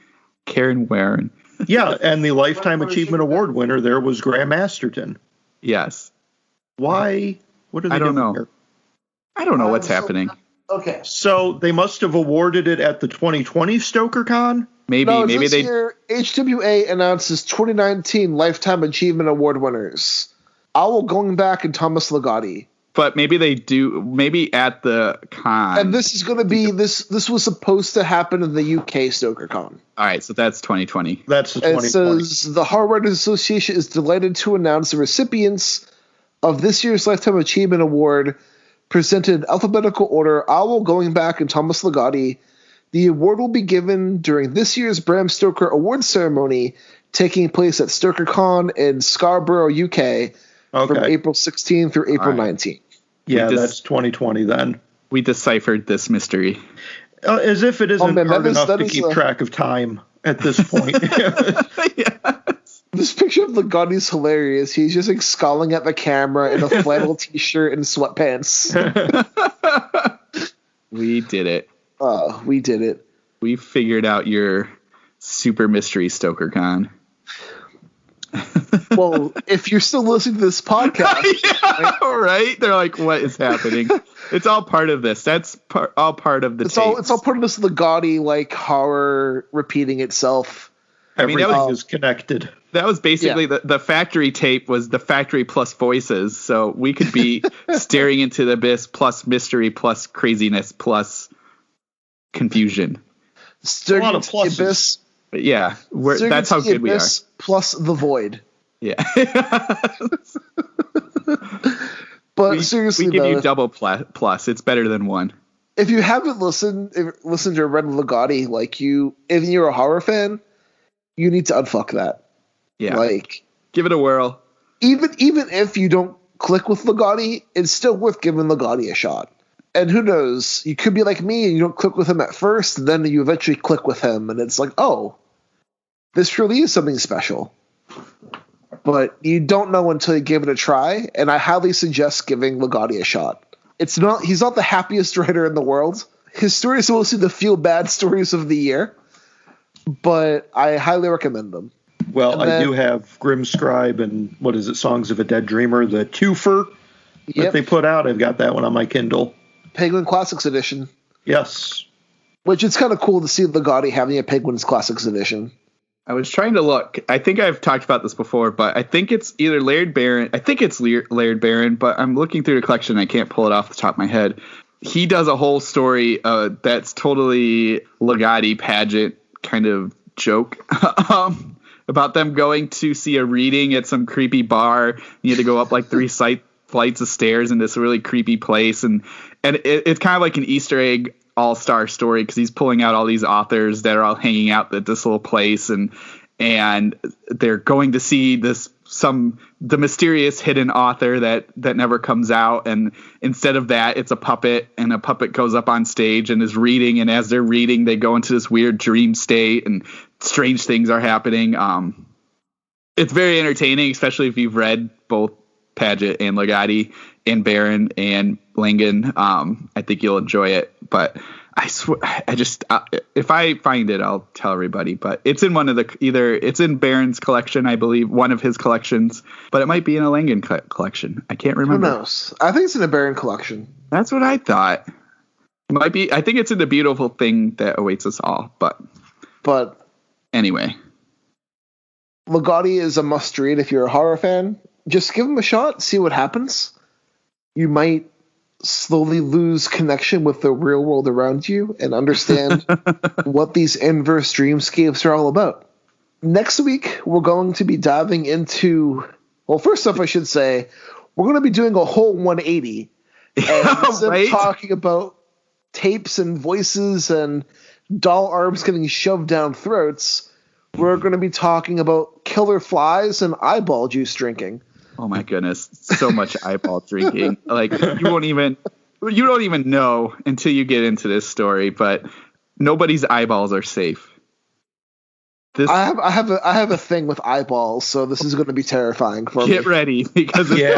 Karen Warren. Yeah, and the Lifetime Achievement Award winner there was Graham Masterton. Yes. Why? What are they doing here? I don't know what's happening. Okay. So they must have awarded it at the 2020 StokerCon? Maybe they. Year, HWA announces 2019 Lifetime Achievement Award winners. Owl Going Back and Thomas Ligotti. But maybe they do. Maybe at the con. And this is going to be this. This was supposed to happen in the UK StokerCon. All right, so that's 2020. That's the 2020. It says the Horror Writers Association is delighted to announce the recipients of this year's Lifetime Achievement Award, presented in alphabetical order, Owl Going Back and Thomas Ligotti. The award will be given during this year's Bram Stoker Awards ceremony, taking place at StokerCon in Scarborough, UK, from April 16 through April 19. Yeah, that's 2020 then. We deciphered this mystery. As if it isn't hard enough to keep track of time at this point. Yes. This picture of Ligotti's hilarious. He's just like scowling at the camera in a flannel t-shirt and sweatpants. We did it. We did it. We figured out your super mystery StokerCon. Well, if you're still listening to this podcast, right? They're like, what is happening? It's all part of this. That's all part of the It's all part of this Ligotti like horror repeating itself. Everything is connected. That was basically the factory tape was the factory plus voices. So we could be staring into the abyss plus mystery plus craziness plus confusion. Staring into the abyss But yeah, that's how good we are. Plus the void. Yeah. But seriously, we give you double plus. It's better than one. If you haven't listened to Red Ligotti, if you're a horror fan, you need to unfuck that. Yeah. Give it a whirl. Even if you don't click with Ligotti, it's still worth giving Ligotti a shot. And who knows, you could be like me and you don't click with him at first, and then you eventually click with him, and it's like, oh, this really is something special. But you don't know until you give it a try, and I highly suggest giving Ligotti a shot. He's not the happiest writer in the world. His stories are mostly the feel-bad stories of the year, but I highly recommend them. Well, I do have Grim Scribe and, Songs of a Dead Dreamer, the twofer that they put out. I've got that one on my Kindle. Penguin Classics Edition. Yes. Which it's kind of cool to see Ligotti having a Penguin's Classics Edition. I was trying to look. I think I've talked about this before, but I think it's either Laird Barron. I think it's Laird Barron, but I'm looking through the collection. I can't pull it off the top of my head. He does a whole story that's totally Ligotti pageant kind of joke about them going to see a reading at some creepy bar. You had to go up 3 flights of stairs in this really creepy place, and it's kind of like an Easter egg all-star story because he's pulling out all these authors that are all hanging out at this little place, and they're going to see the mysterious hidden author that never comes out, and instead of that, it's a puppet, and a puppet goes up on stage and is reading, and as they're reading, they go into this weird dream state, and strange things are happening. It's very entertaining, especially if you've read both Paget and Ligotti and Barron and Langan. I think you'll enjoy it, but I swear, if I find it, I'll tell everybody, but it's in it's in Barron's collection, I believe, one of his collections, but it might be in a Langan collection. I can't remember. Who knows? I think it's in a Barron collection. That's what I thought. It might be. I think it's in The Beautiful Thing That Awaits Us All, but anyway. Ligotti is a must read if you're a horror fan. Just give him a shot, see what happens. You might slowly lose connection with the real world around you and understand what these inverse dreamscapes are all about. Next week, we're going to be diving into... Well, first off, I should say, we're going to be doing a whole 180. And instead of talking about tapes and voices and doll arms getting shoved down throats, we're going to be talking about killer flies and eyeball juice drinking. Oh my goodness, so much eyeball drinking. You don't even know until you get into this story, but nobody's eyeballs are safe. I have a thing with eyeballs, so this is going to be terrifying for me. Get ready, because it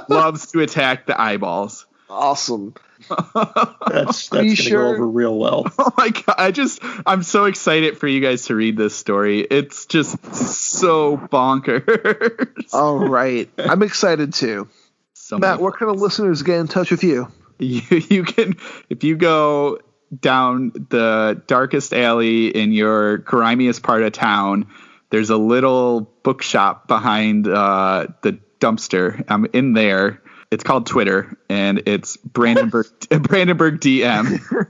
loves to attack the eyeballs. Awesome. That's going to go over real well. Oh my god! I'm so excited for you guys to read this story. It's just so bonkers. All right, I'm excited too. Matt, where can the listeners get in touch with you? You can, if you go down the darkest alley in your grimiest part of town, there's a little bookshop behind the dumpster. I'm in there. It's called Twitter, and it's Brandenburg DM.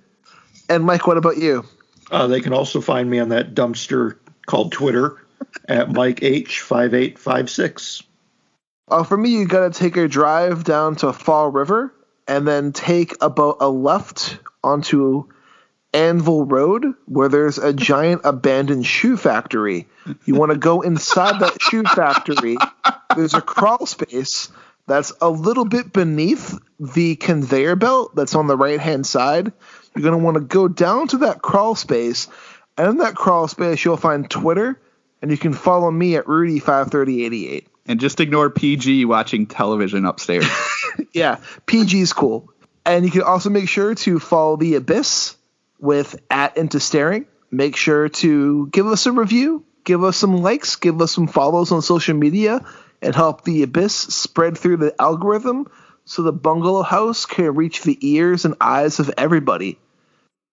And Mike, what about you? They can also find me on that dumpster called Twitter at Mike H5856. For me, you got to take a drive down to Fall River and then take about a left onto Anvil Road, where there's a giant abandoned shoe factory. You want to go inside that shoe factory. There's a crawl space that's a little bit beneath the conveyor belt that's on the right-hand side. You're going to want to go down to that crawl space, and in that crawl space, you'll find Twitter, and you can follow me at Rudy53088. And just ignore PG watching television upstairs. Yeah, PG's cool. And you can also make sure to follow The Abyss with @IntoStaring. Make sure to give us a review, give us some likes, give us some follows on social media, and help The Abyss spread through the algorithm so the Bungalow House can reach the ears and eyes of everybody.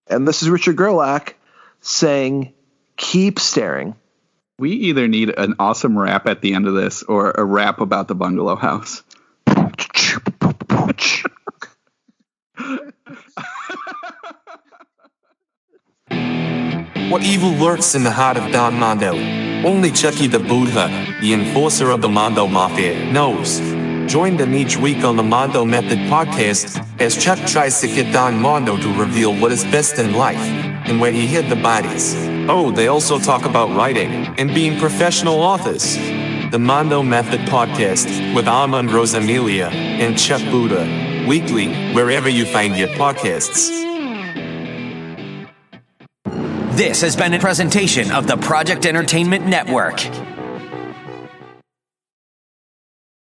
And this is Richard Gerlach saying, keep staring. We either need an awesome rap at the end of this or a rap about the Bungalow House. What evil lurks in the heart of Don Mondo? Only Chucky the Buddha, the enforcer of the Mondo Mafia, knows. Join them each week on the Mondo Method podcast as Chuck tries to get Don Mondo to reveal what is best in life and where he hid the bodies. Oh, they also talk about writing and being professional authors. The Mondo Method podcast with Armand Rosamilia and Chuck Buddha, weekly wherever you find your podcasts. This has been a presentation of the Project Entertainment Network.